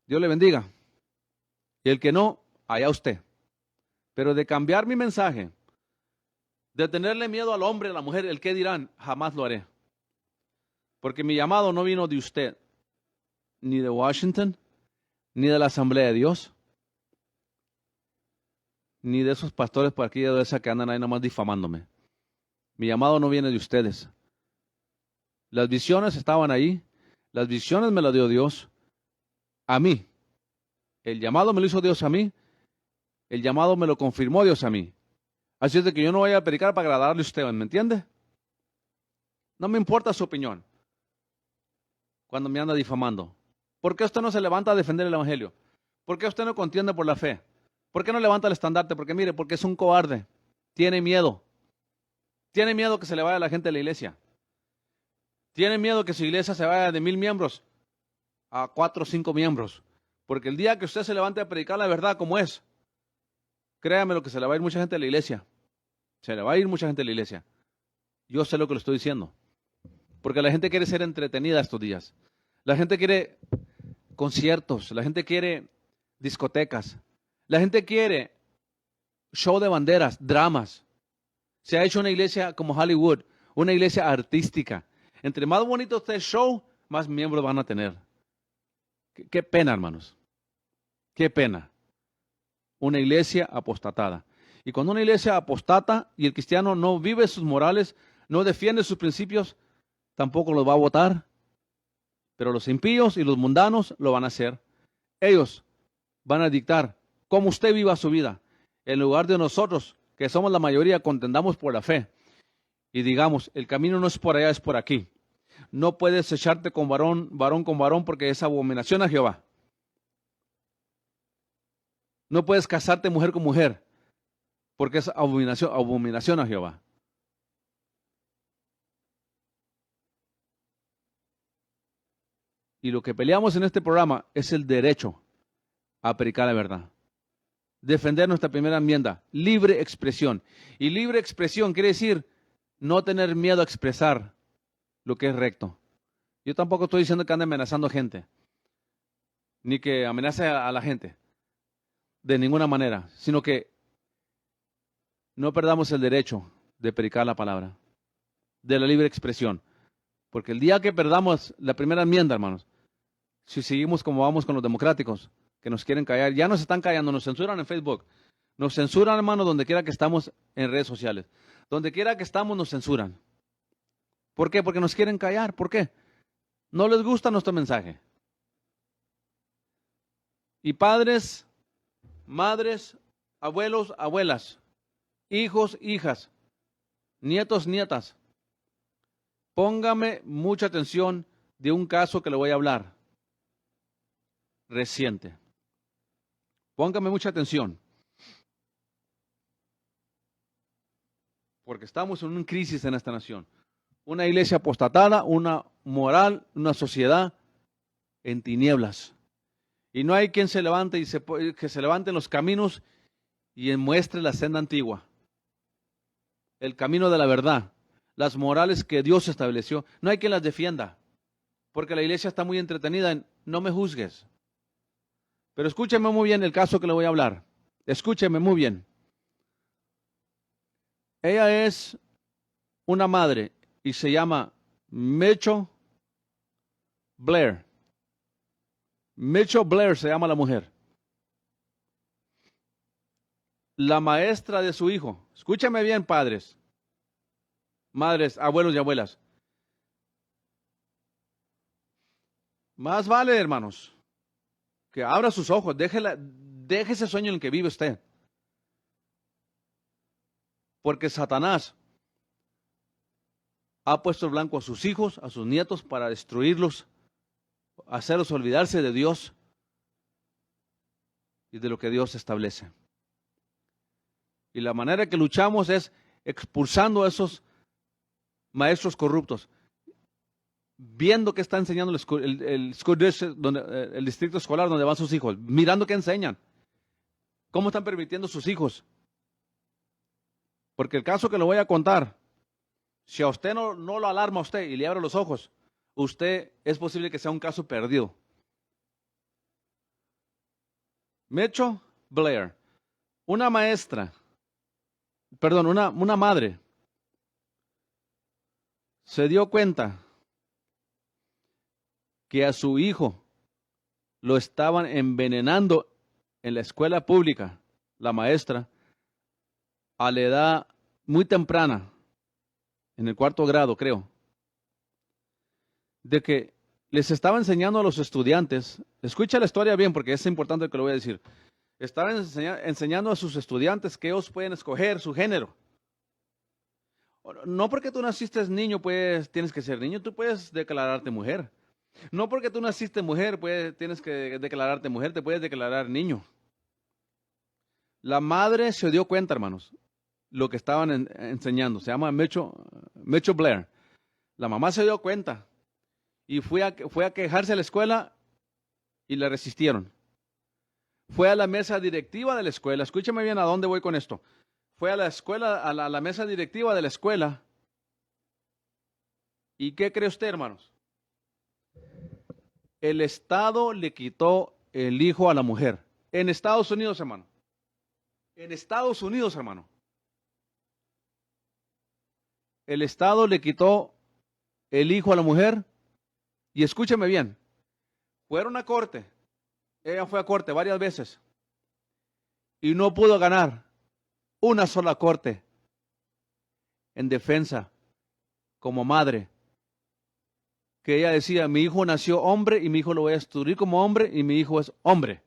Dios le bendiga. Y el que no, allá usted. Pero de cambiar mi mensaje, de tenerle miedo al hombre, a la mujer, el que dirán, jamás lo haré. Porque mi llamado no vino de usted, ni de Washington, ni de la Asamblea de Dios. ni de esos pastores por aquí de esa que andan ahí nomás difamándome. Mi llamado no viene de ustedes. Las visiones estaban ahí. Las visiones me las dio Dios a mí. El llamado me lo hizo Dios a mí. El llamado me lo confirmó Dios a mí. Así es de que yo no voy a predicar para agradarle a usted, ¿me entiende? No me importa su opinión cuando me anda difamando. ¿Por qué usted no se levanta a defender el evangelio? ¿Por qué usted no contiende por la fe? ¿Por qué no levanta el estandarte? Porque mire, porque es un cobarde. Tiene miedo. Tiene miedo que se le vaya la gente de la iglesia. Tiene miedo que su iglesia se vaya de 1000 miembros a 4 o 5 miembros. Porque el día que usted se levante a predicar la verdad como es, créame lo que se le va a ir mucha gente de la iglesia. Se le va a ir mucha gente de la iglesia. Yo sé lo que le estoy diciendo. Porque la gente quiere ser entretenida estos días. La gente quiere conciertos. La gente quiere discotecas. La gente quiere show de banderas, dramas. Se ha hecho una iglesia como Hollywood, una iglesia artística. Entre más bonito esté el show, más miembros van a tener. Qué pena, hermanos. Qué pena. Una iglesia apostatada. Y cuando una iglesia apostata y el cristiano no vive sus morales, no defiende sus principios, tampoco los va a votar. Pero los impíos y los mundanos lo van a hacer. Ellos van a dictar cómo usted viva su vida. En lugar de nosotros, que somos la mayoría, contendamos por la fe. Y digamos, el camino no es por allá, es por aquí. No puedes echarte con varón con varón, porque es abominación a Jehová. No puedes casarte mujer con mujer, porque es abominación a Jehová. Y lo que peleamos en este programa es el derecho a predicar la verdad. Defender nuestra primera enmienda, libre expresión. Y libre expresión quiere decir no tener miedo a expresar lo que es recto. Yo tampoco estoy diciendo que ande amenazando gente, ni que amenace a la gente, de ninguna manera, sino que no perdamos el derecho de predicar la palabra, de la libre expresión. Porque el día que perdamos la primera enmienda, hermanos, si seguimos como vamos con los democráticos, que nos quieren callar, ya nos están callando, nos censuran en Facebook, nos censuran, hermanos, donde quiera que estamos en redes sociales. Donde quiera que estamos nos censuran. ¿Por qué? Porque nos quieren callar. ¿Por qué? No les gusta nuestro mensaje. Y padres, madres, abuelos, abuelas, hijos, hijas, nietos, nietas, póngame mucha atención de un caso que le voy a hablar reciente. Póngame mucha atención. Porque estamos en una crisis en esta nación. Una iglesia apostatada, una moral, una sociedad en tinieblas. Y no hay quien se levante y que se levante en los caminos y muestre la senda antigua. El camino de la verdad. Las morales que Dios estableció. No hay quien las defienda. Porque la iglesia está muy entretenida en no me juzgues. Pero escúcheme muy bien el caso que le voy a hablar. Escúcheme muy bien. Ella es una madre y se llama Mitchell Blair. Mitchell Blair se llama la mujer. La maestra de su hijo. Escúchame bien, padres, madres, abuelos y abuelas. Más vale, hermanos, que abra sus ojos, deje ese sueño en el que vive usted. Porque Satanás ha puesto el blanco a sus hijos, a sus nietos, para destruirlos, hacerlos olvidarse de Dios y de lo que Dios establece. Y la manera que luchamos es expulsando a esos maestros corruptos, viendo qué está enseñando el school district, el distrito escolar donde van sus hijos, mirando qué enseñan, cómo están permitiendo sus hijos. Porque el caso que le voy a contar, si a usted no lo alarma a usted y le abre los ojos, usted es posible que sea un caso perdido. Mitchell Blair, una maestra, perdón, una madre, se dio cuenta que a su hijo lo estaban envenenando en la escuela pública, la maestra, a la edad muy temprana, en el 4º grado, creo, de que les estaba enseñando a los estudiantes, escucha la historia bien porque es importante que lo voy a decir, estaban enseñando a sus estudiantes que ellos pueden escoger su género. No porque tú naciste niño, pues tienes que ser niño, tú puedes declararte mujer. No porque tú naciste mujer, pues tienes que declararte mujer, te puedes declarar niño. La madre se dio cuenta, hermanos, lo que estaban enseñando. Se llama Mitchell Blair. La mamá se dio cuenta y fue a quejarse a la escuela y le resistieron. Fue a la mesa directiva de la escuela. Escúchame bien a dónde voy con esto. Fue a la escuela, a la mesa directiva de la escuela. ¿Y qué cree usted, hermanos? El Estado le quitó el hijo a la mujer. En Estados Unidos, hermano. En Estados Unidos, hermano. El Estado le quitó el hijo a la mujer. Y escúcheme bien. Fueron a corte. Ella fue a corte varias veces. Y no pudo ganar una sola corte en defensa como madre. Que ella decía, mi hijo nació hombre y mi hijo lo voy a instruir como hombre y mi hijo es hombre.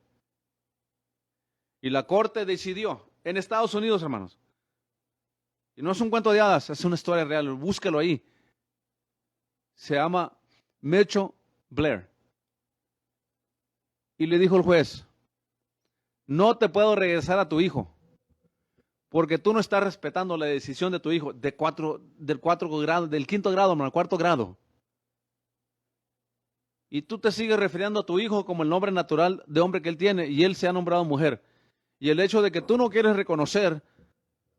Y la corte decidió, en Estados Unidos, hermanos. Y no es un cuento de hadas, es una historia real, búsquelo ahí. Se llama Mitchell Blair. Y le dijo el juez, no te puedo regresar a tu hijo, porque tú no estás respetando la decisión de tu hijo del 4º grado, del 5º grado, hermano, 4º grado. Y tú te sigues refiriendo a tu hijo como el nombre natural de hombre que él tiene, y él se ha nombrado mujer. Y el hecho de que tú no quieres reconocer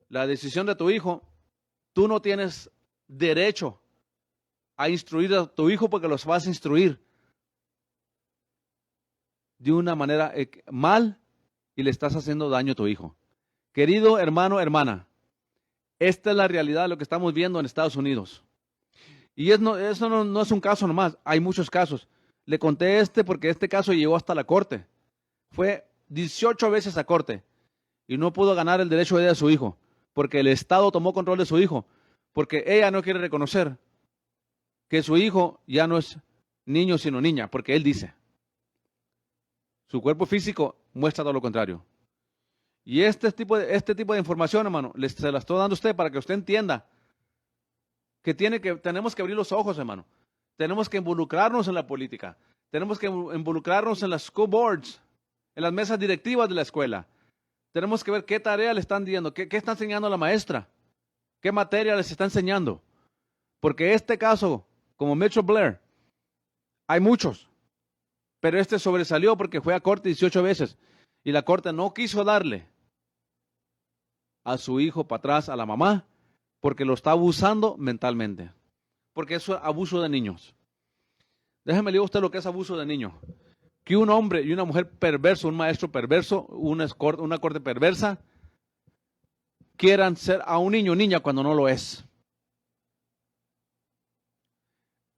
la decisión de tu hijo, tú no tienes derecho a instruir a tu hijo porque los vas a instruir de una manera mal y le estás haciendo daño a tu hijo. Querido hermano, hermana, esta es la realidad de lo que estamos viendo en Estados Unidos. Y eso no es un caso nomás, hay muchos casos. Le conté porque este caso llegó hasta la corte. Fue 18 veces a corte y no pudo ganar el derecho de ella a su hijo, porque el Estado tomó control de su hijo, porque ella no quiere reconocer que su hijo ya no es niño sino niña, porque él dice. Su cuerpo físico muestra todo lo contrario. Y este tipo de información, hermano, se la estoy dando a usted para que usted entienda que tenemos que abrir los ojos, hermano. Tenemos que involucrarnos en la política. Tenemos que involucrarnos en las school boards, en las mesas directivas de la escuela. Tenemos que ver qué tarea le están dando, qué está enseñando la maestra, qué materia les está enseñando. Porque este caso, como Mitchell Blair, hay muchos, pero este sobresalió porque fue a corte 18 veces y la corte no quiso darle a su hijo para atrás a la mamá porque lo está abusando mentalmente, porque es abuso de niños. Déjeme leer a usted lo que es abuso de niños. Que un hombre y una mujer perverso, un maestro perverso, una corte perversa, quieran ser a un niño o niña cuando no lo es.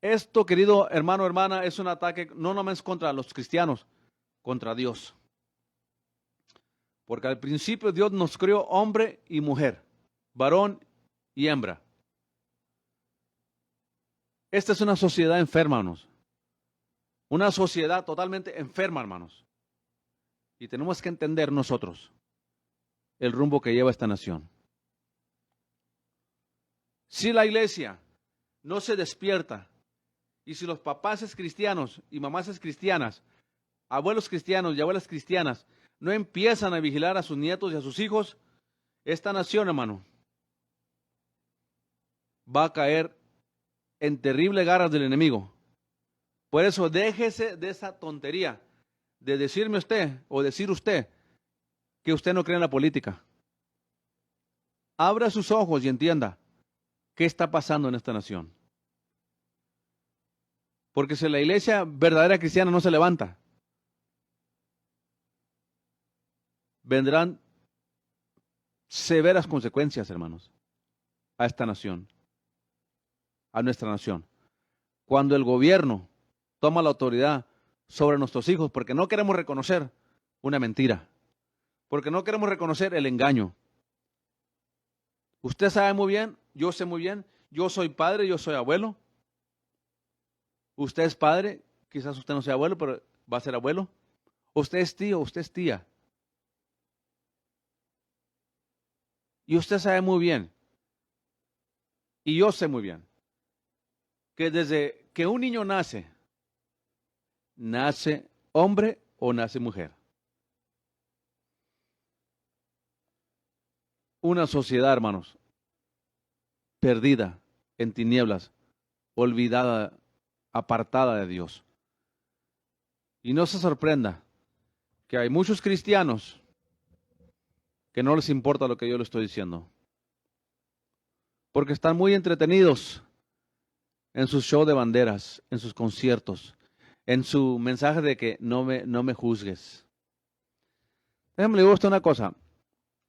Esto, querido hermano o hermana, es un ataque no nomás contra los cristianos, contra Dios. Porque al principio Dios nos creó hombre y mujer, varón y hembra. Esta es una sociedad enferma, hermanos. Una sociedad totalmente enferma, hermanos. Y tenemos que entender nosotros el rumbo que lleva esta nación. Si la iglesia no se despierta, y si los papás es cristianos y mamás es cristianas, abuelos cristianos y abuelas cristianas, no empiezan a vigilar a sus nietos y a sus hijos, esta nación, hermano, va a caer en terribles garras del enemigo. Por eso déjese de esa tontería de decirme usted o decir usted que usted no cree en la política. Abra sus ojos y entienda qué está pasando en esta nación. Porque si la iglesia verdadera cristiana no se levanta, vendrán severas consecuencias, hermanos, a esta nación, a nuestra nación. Cuando el gobierno toma la autoridad sobre nuestros hijos, porque no queremos reconocer una mentira, porque no queremos reconocer el engaño, Usted sabe muy bien, yo sé muy bien, yo soy padre, yo soy abuelo. Usted es padre, quizás usted no sea abuelo, pero va a ser abuelo. Usted es tío, usted es tía. Y usted sabe muy bien, y yo sé muy bien, que desde que un niño nace, nace hombre o nace mujer. Una sociedad, hermanos, perdida en tinieblas, olvidada, apartada de Dios. Y no se sorprenda que hay muchos cristianos que no les importa lo que yo le estoy diciendo, porque están muy entretenidos en su show de banderas, en sus conciertos, en su mensaje de que no me juzgues. Déjame le digo a usted una cosa.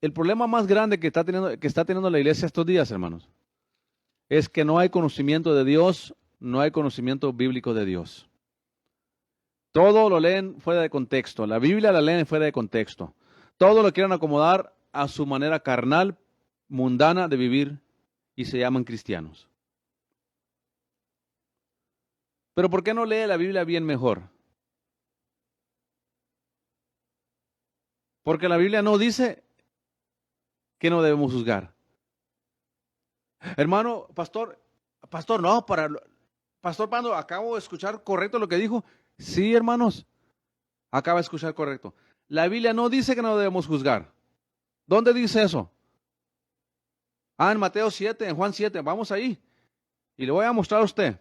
El problema más grande que está teniendo la iglesia estos días, hermanos, es que no hay conocimiento de Dios, no hay conocimiento bíblico de Dios. Todo lo leen fuera de contexto. La Biblia la leen fuera de contexto. Todo lo quieren acomodar a su manera carnal, mundana de vivir y se llaman cristianos. Pero ¿por qué no lee la Biblia bien mejor? Porque la Biblia no dice que no debemos juzgar. Hermano, pastor, no, pastor Pando, acabo de escuchar correcto lo que dijo. Sí, hermanos, acaba de escuchar correcto. La Biblia no dice que no debemos juzgar. ¿Dónde dice eso? En Mateo 7, en Juan 7, vamos ahí. Y le voy a mostrar a usted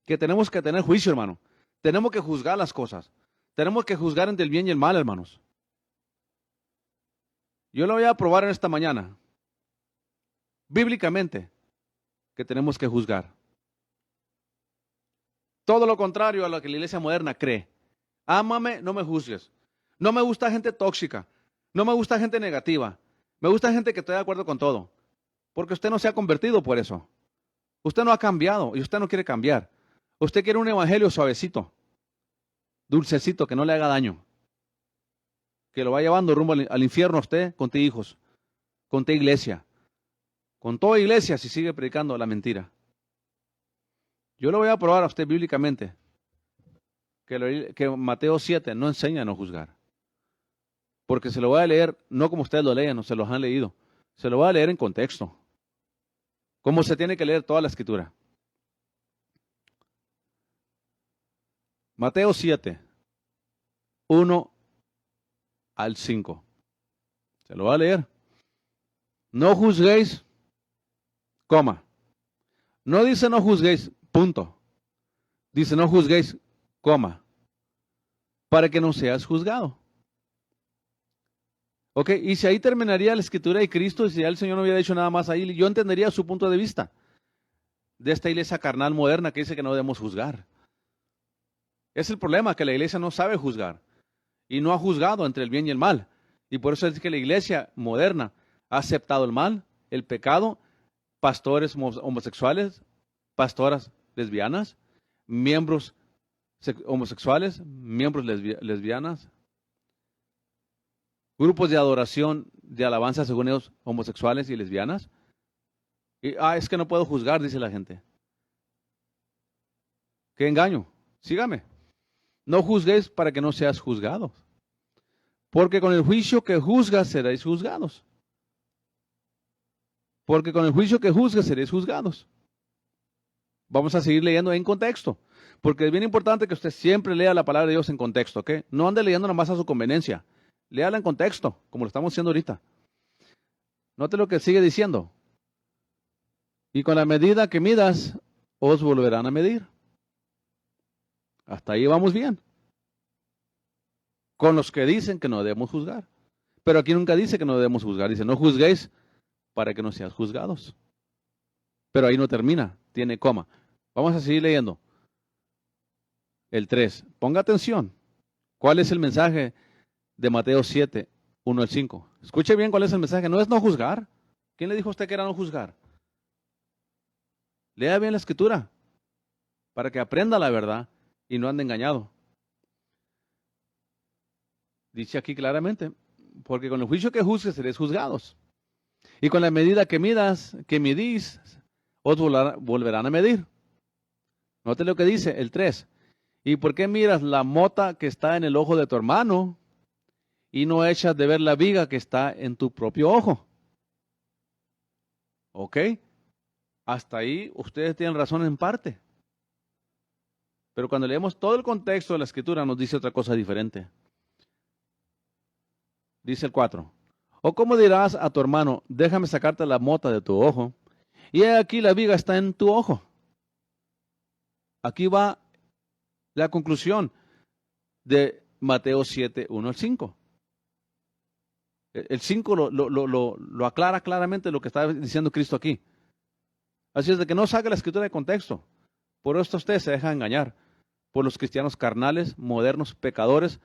que tenemos que tener juicio, hermano. Tenemos que juzgar las cosas. Tenemos que juzgar entre el bien y el mal, hermanos. Yo lo voy a probar en esta mañana. Bíblicamente, que tenemos que juzgar. Todo lo contrario a lo que la iglesia moderna cree. Ámame, no me juzgues. No me gusta gente tóxica. No me gusta gente negativa. Me gusta gente que esté de acuerdo con todo. Porque usted no se ha convertido por eso. Usted no ha cambiado y usted no quiere cambiar. Usted quiere un evangelio suavecito, dulcecito, que no le haga daño. Que lo va llevando rumbo al infierno a usted con tus hijos, con tu iglesia. Con toda iglesia si sigue predicando la mentira. Yo lo voy a probar a usted bíblicamente. Que Mateo 7 no enseña a no juzgar. Porque se lo voy a leer, no como ustedes lo leen, no se los han leído. Se lo voy a leer en contexto. Como se tiene que leer toda la escritura. Mateo 7, 1 al 5. Se lo voy a leer. No juzguéis, coma. No dice no juzguéis, punto. Dice no juzguéis, coma. Para que no seas juzgado. Ok, y si ahí terminaría la escritura de Cristo, y si ya el Señor no hubiera dicho nada más ahí, yo entendería su punto de vista de esta iglesia carnal moderna que dice que no debemos juzgar. Es el problema, que la iglesia no sabe juzgar y no ha juzgado entre el bien y el mal. Y por eso es que la iglesia moderna ha aceptado el mal, el pecado, pastores homosexuales, pastoras lesbianas, miembros homosexuales, miembros lesbianas, grupos de adoración, de alabanza según ellos, homosexuales y lesbianas. Y, es que no puedo juzgar, dice la gente. ¡Qué engaño! Sígame. No juzguéis para que no seas juzgados. Porque con el juicio que juzgas seréis juzgados. Porque con el juicio que juzgas seréis juzgados. Vamos a seguir leyendo en contexto. Porque es bien importante que usted siempre lea la palabra de Dios en contexto, ¿ok? No ande leyendo nomás a su conveniencia. Léala en contexto, como lo estamos haciendo ahorita. Note lo que sigue diciendo. Y con la medida que midas, os volverán a medir. Hasta ahí vamos bien. Con los que dicen que no debemos juzgar. Pero aquí nunca dice que no debemos juzgar. Dice, no juzguéis para que no seas juzgados. Pero ahí no termina, tiene coma. Vamos a seguir leyendo. El 3. Ponga atención. ¿Cuál es el mensaje de Mateo 7, 1 al 5? Escuche bien cuál es el mensaje. No es no juzgar. ¿Quién le dijo a usted que era no juzgar? Lea bien la escritura para que aprenda la verdad y no ande engañado. Dice aquí claramente, porque con el juicio que juzgues seréis juzgados. Y con la medida que midís, os volverán a medir. Note lo que dice el 3. ¿Y por qué miras la mota que está en el ojo de tu hermano y no echas de ver la viga que está en tu propio ojo? ¿Ok? Hasta ahí ustedes tienen razón en parte. Pero cuando leemos todo el contexto de la escritura nos dice otra cosa diferente. Dice el 4. ¿O cómo dirás a tu hermano, déjame sacarte la mota de tu ojo? Y he aquí la viga está en tu ojo. Aquí va la conclusión de Mateo 7, 1 al 5. El 5 lo aclara claramente lo que está diciendo Cristo aquí. Así es de que no saque la escritura de contexto. Por esto usted se deja engañar por los cristianos carnales, modernos, pecadores,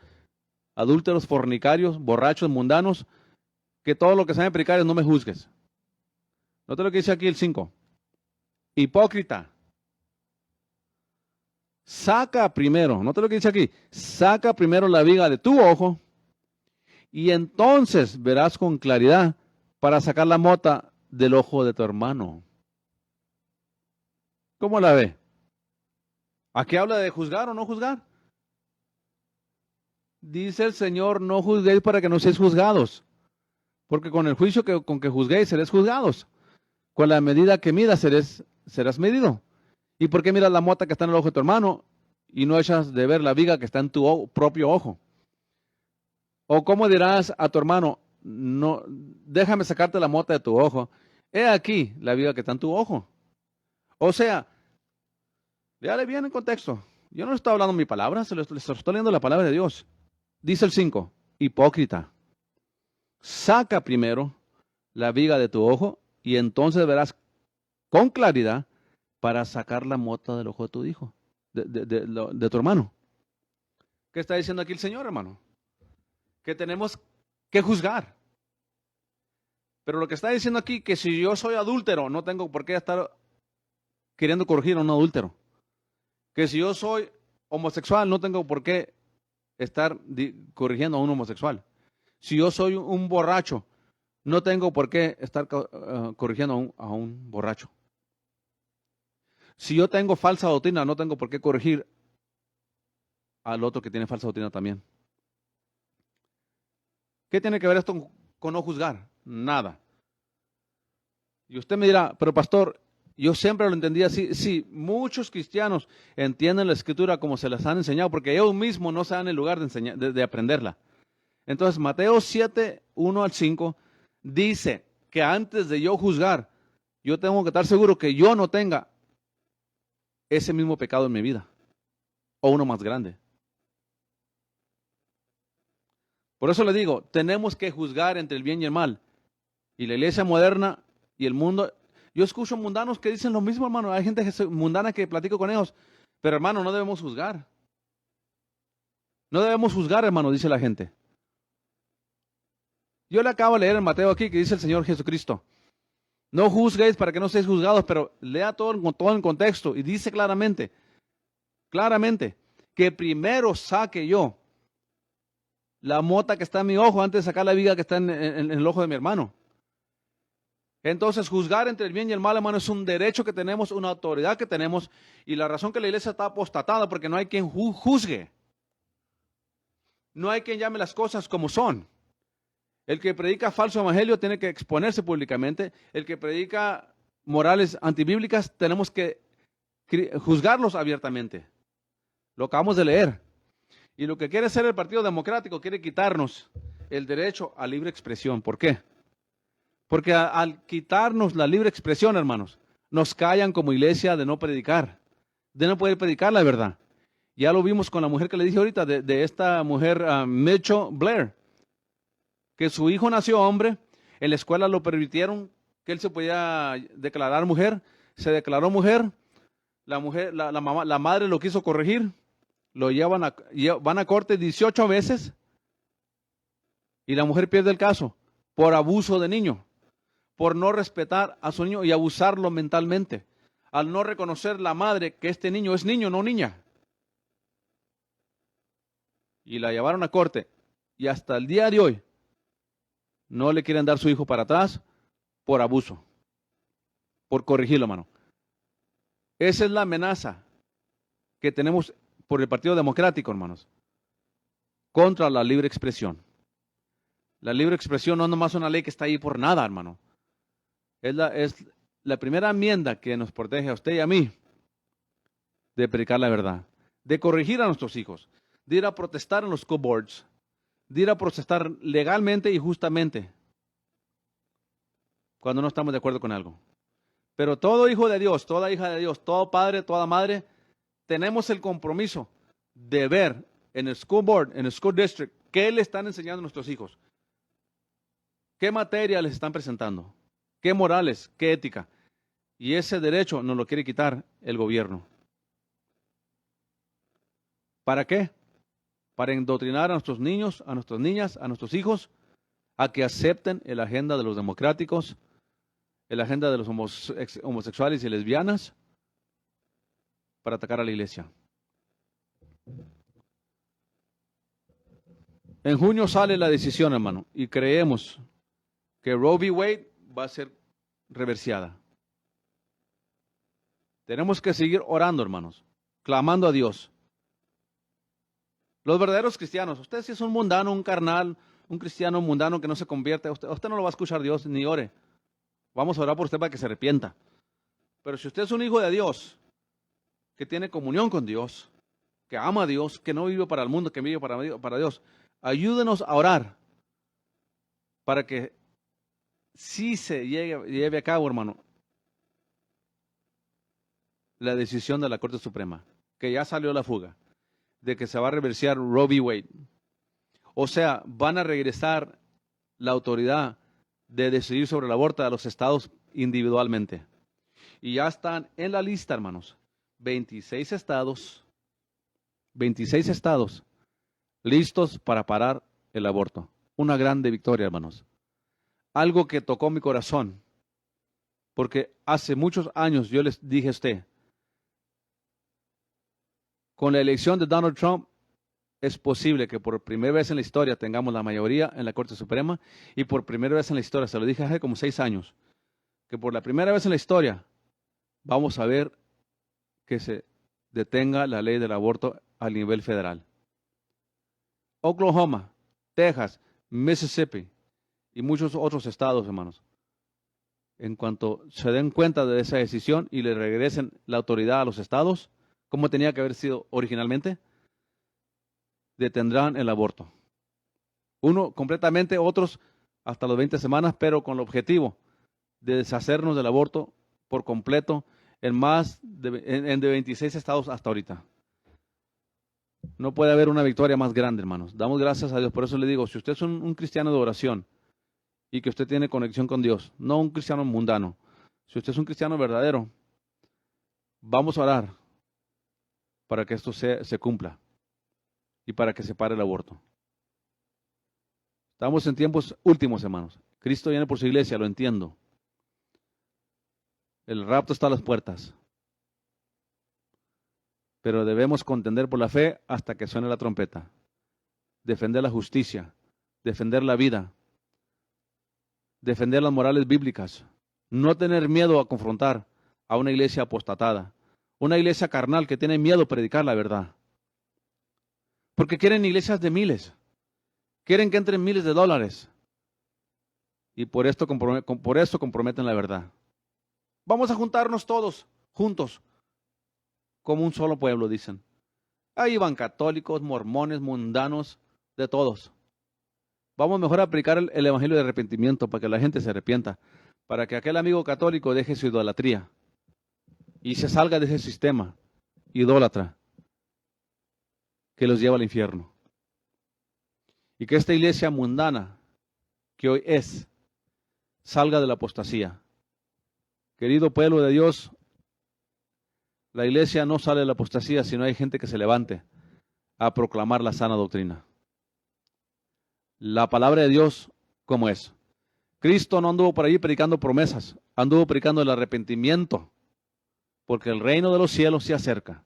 adúlteros, fornicarios, borrachos, mundanos, que todo lo que saben predicar es no me juzgues. Note lo que dice aquí el 5. Hipócrita. Saca primero, note lo que dice aquí, saca primero la viga de tu ojo y entonces verás con claridad para sacar la mota del ojo de tu hermano. ¿Cómo la ve? ¿Aquí habla de juzgar o no juzgar? Dice el Señor, no juzguéis para que no seáis juzgados, porque con el juicio con que juzguéis seréis juzgados. Con la medida que midas serás medido. ¿Y por qué miras la mota que está en el ojo de tu hermano y no echas de ver la viga que está en tu propio ojo? ¿O cómo dirás a tu hermano, no, déjame sacarte la mota de tu ojo? He aquí la viga que está en tu ojo. O sea, léale bien en contexto. Yo no estoy hablando mi palabra, les estoy leyendo la palabra de Dios. Dice el 5, hipócrita, saca primero la viga de tu ojo y entonces verás con claridad para sacar la mota del ojo de tu hijo, de tu hermano. ¿Qué está diciendo aquí el Señor, hermano? Que tenemos que juzgar. Pero lo que está diciendo aquí, que si yo soy adúltero, no tengo por qué estar queriendo corregir a un adúltero. Que si yo soy homosexual, no tengo por qué estar corrigiendo a un homosexual. Si yo soy un borracho, no tengo por qué estar corrigiendo a un borracho. Si yo tengo falsa doctrina, no tengo por qué corregir al otro que tiene falsa doctrina también. ¿Qué tiene que ver esto con no juzgar? Nada. Y usted me dirá, pero pastor, yo siempre lo entendí así. Sí, muchos cristianos entienden la escritura como se las han enseñado, porque ellos mismos no se dan el lugar de aprenderla. Entonces, Mateo 7, 1 al 5, dice que antes de yo juzgar, yo tengo que estar seguro que yo no tenga ese mismo pecado en mi vida, o uno más grande. Por eso le digo, tenemos que juzgar entre el bien y el mal. Y la iglesia moderna y el mundo, yo escucho mundanos que dicen lo mismo, hermano. Hay gente mundana que platico con ellos, pero hermano, no debemos juzgar. No debemos juzgar, hermano, dice la gente. Yo le acabo de leer en Mateo aquí que dice el Señor Jesucristo, no juzguéis para que no seáis juzgados, pero lea todo en contexto y dice claramente, que primero saque yo la mota que está en mi ojo antes de sacar la viga que está en el ojo de mi hermano. Entonces, juzgar entre el bien y el mal, hermano, es un derecho que tenemos, una autoridad que tenemos, y la razón que la iglesia está apostatada, porque no hay quien juzgue. No hay quien llame las cosas como son. El que predica falso evangelio tiene que exponerse públicamente. El que predica morales antibíblicas, tenemos que juzgarlos abiertamente. Lo acabamos de leer. Y lo que quiere hacer el Partido Democrático, quiere quitarnos el derecho a libre expresión. ¿Por qué? Porque al quitarnos la libre expresión, hermanos, nos callan como iglesia de no predicar, de no poder predicar la verdad. Ya lo vimos con la mujer que le dije ahorita, de esta mujer, Mitchell Blair, que su hijo nació hombre, en la escuela lo permitieron que él se podía declarar mujer, se declaró mujer, la madre lo quiso corregir, van a corte 18 veces y la mujer pierde el caso por abuso de niño, por no respetar a su niño y abusarlo mentalmente, al no reconocer la madre que este niño es niño, no niña. Y la llevaron a corte y hasta el día de hoy no le quieren dar su hijo para atrás por abuso, por corregirlo, hermano. Esa es la amenaza que tenemos por el Partido Democrático, hermanos, contra la libre expresión. La libre expresión no es nomás una ley que está ahí por nada, hermano. Es la primera enmienda que nos protege a usted y a mí de predicar la verdad, de corregir a nuestros hijos, de ir a protestar en los school boards, de ir a protestar legalmente y justamente cuando no estamos de acuerdo con algo. Pero todo hijo de Dios, toda hija de Dios, todo padre, toda madre, tenemos el compromiso de ver en el school board, en el school district, qué le están enseñando a nuestros hijos, qué materia les están presentando, qué morales, qué ética. Y ese derecho nos lo quiere quitar el gobierno. ¿Para qué? Para indoctrinar a nuestros niños, a nuestras niñas, a nuestros hijos, a que acepten la agenda de los democráticos, la agenda de los homosexuales y lesbianas, para atacar a la iglesia. En junio sale la decisión, hermano, y creemos que Roe v. Wade va a ser reversiada. Tenemos que seguir orando, hermanos, clamando a Dios. Los verdaderos cristianos, usted si es un mundano, un carnal, un cristiano mundano que no se convierte, usted no lo va a escuchar Dios ni ore. Vamos a orar por usted para que se arrepienta. Pero si usted es un hijo de Dios, que tiene comunión con Dios, que ama a Dios, que no vive para el mundo, que vive para Dios, ayúdenos a orar para que sí se lleve a cabo, hermano, la decisión de la Corte Suprema, que ya salió la fuga, de que se va a reversiar Roe v. Wade. O sea, van a regresar la autoridad de decidir sobre el aborto a los estados individualmente. Y ya están en la lista, hermanos, 26 estados listos para parar el aborto. Una grande victoria, hermanos. Algo que tocó mi corazón, porque hace muchos años yo les dije a usted, con la elección de Donald Trump, es posible que por primera vez en la historia tengamos la mayoría en la Corte Suprema, y por primera vez en la historia, se lo dije hace como 6 años, que por la primera vez en la historia vamos a ver que se detenga la ley del aborto a nivel federal. Oklahoma, Texas, Mississippi y muchos otros estados, hermanos, en cuanto se den cuenta de esa decisión y le regresen la autoridad a los estados, como tenía que haber sido originalmente, detendrán el aborto. Uno completamente, otros hasta las 20 semanas, pero con el objetivo de deshacernos del aborto por completo en de 26 estados hasta ahorita. No puede haber una victoria más grande, hermanos. Damos gracias a Dios. Por eso le digo, si usted es un cristiano de oración y que usted tiene conexión con Dios, no un cristiano mundano, si usted es un cristiano verdadero, vamos a orar para que esto se cumpla y para que se pare el aborto. Estamos en tiempos últimos, hermanos. Cristo viene por su iglesia, lo entiendo. El rapto está a las puertas. Pero debemos contender por la fe hasta que suene la trompeta. Defender la justicia, defender la vida, defender las morales bíblicas. No tener miedo a confrontar a una iglesia apostatada, una iglesia carnal que tiene miedo a predicar la verdad. Porque quieren iglesias de miles, quieren que entren miles de dólares. Y por eso comprometen la verdad. Vamos a juntarnos todos, juntos, como un solo pueblo, dicen. Ahí van católicos, mormones, mundanos, de todos. Vamos mejor a aplicar el evangelio de arrepentimiento para que la gente se arrepienta, para que aquel amigo católico deje su idolatría y se salga de ese sistema idólatra que los lleva al infierno. Y que esta iglesia mundana que hoy es, salga de la apostasía. Querido pueblo de Dios, la iglesia no sale de la apostasía si no hay gente que se levante a proclamar la sana doctrina. La palabra de Dios, ¿cómo es? Cristo no anduvo por ahí predicando promesas, anduvo predicando el arrepentimiento, porque el reino de los cielos se acerca.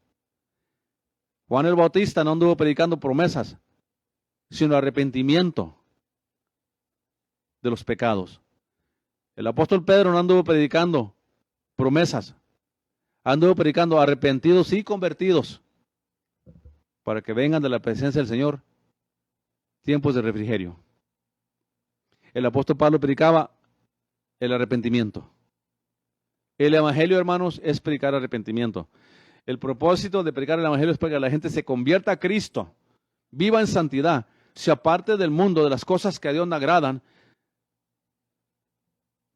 Juan el Bautista no anduvo predicando promesas, sino arrepentimiento de los pecados. El apóstol Pedro no anduvo predicando promesas, anduvo predicando arrepentidos y convertidos para que vengan de la presencia del Señor tiempos de refrigerio. El apóstol Pablo predicaba el arrepentimiento. El evangelio, hermanos, es predicar arrepentimiento. El propósito de predicar el evangelio es para que la gente se convierta a Cristo, viva en santidad, se aparte del mundo, de las cosas que a Dios no agradan,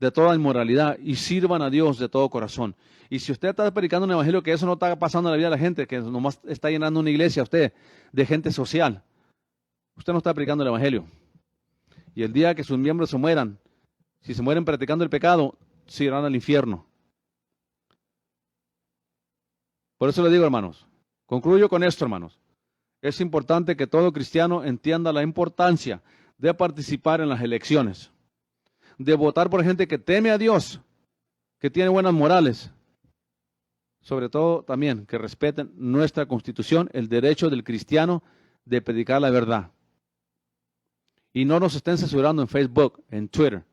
de toda inmoralidad, y sirvan a Dios de todo corazón. Y si usted está predicando un evangelio que eso no está pasando en la vida de la gente, que nomás está llenando una iglesia usted de gente social, usted no está predicando el evangelio. Y el día que sus miembros se mueran, si se mueren practicando el pecado, se irán al infierno. Por eso le digo, hermanos, concluyo con esto, hermanos. Es importante que todo cristiano entienda la importancia de participar en las elecciones, de votar por gente que teme a Dios, que tiene buenas morales, sobre todo también que respeten nuestra Constitución, el derecho del cristiano de predicar la verdad. Y no nos estén censurando en Facebook, en Twitter,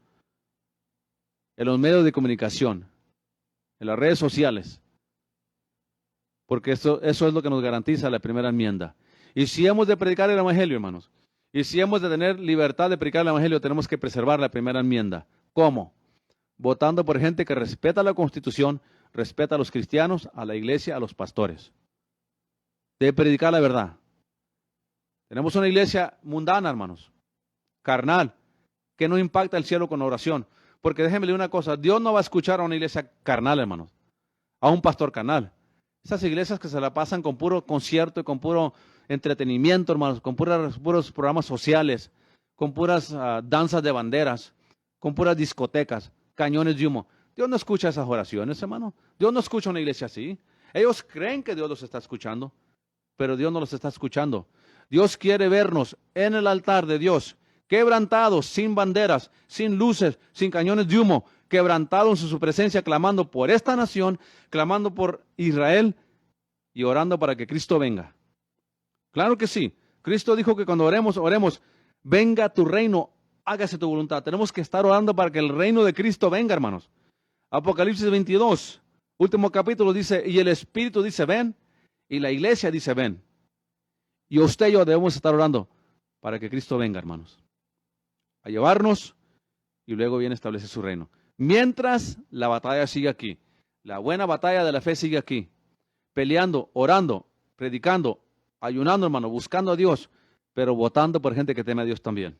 en los medios de comunicación, en las redes sociales, porque eso es lo que nos garantiza la primera enmienda. Y si hemos de predicar el evangelio, hermanos, y si hemos de tener libertad de predicar el evangelio, tenemos que preservar la primera enmienda. ¿Cómo? Votando por gente que respeta la Constitución, respeta a los cristianos, a la iglesia, a los pastores. De predicar la verdad. Tenemos una iglesia mundana, hermanos, carnal, que no impacta el cielo con oración. Porque déjenme decir una cosa, Dios no va a escuchar a una iglesia carnal, hermanos, a un pastor carnal. Esas iglesias que se la pasan con puro concierto y con puro entretenimiento, hermanos, con puros programas sociales, con puras danzas de banderas, con puras discotecas, cañones de humo. Dios no escucha esas oraciones, hermano. Dios no escucha una iglesia así. Ellos creen que Dios los está escuchando, pero Dios no los está escuchando. Dios quiere vernos en el altar de Dios, quebrantados, sin banderas, sin luces, sin cañones de humo, quebrantados en su presencia, clamando por esta nación, clamando por Israel y orando para que Cristo venga. Claro que sí. Cristo dijo que cuando oremos, venga tu reino, hágase tu voluntad. Tenemos que estar orando para que el reino de Cristo venga, hermanos. Apocalipsis 22, último capítulo dice, y el Espíritu dice, ven, y la iglesia dice, ven. Y usted y yo debemos estar orando para que Cristo venga, hermanos, a llevarnos y luego viene a establecer su reino. Mientras la batalla sigue aquí, la buena batalla de la fe sigue aquí, peleando, orando, predicando, ayunando, hermano, buscando a Dios, pero votando por gente que teme a Dios también.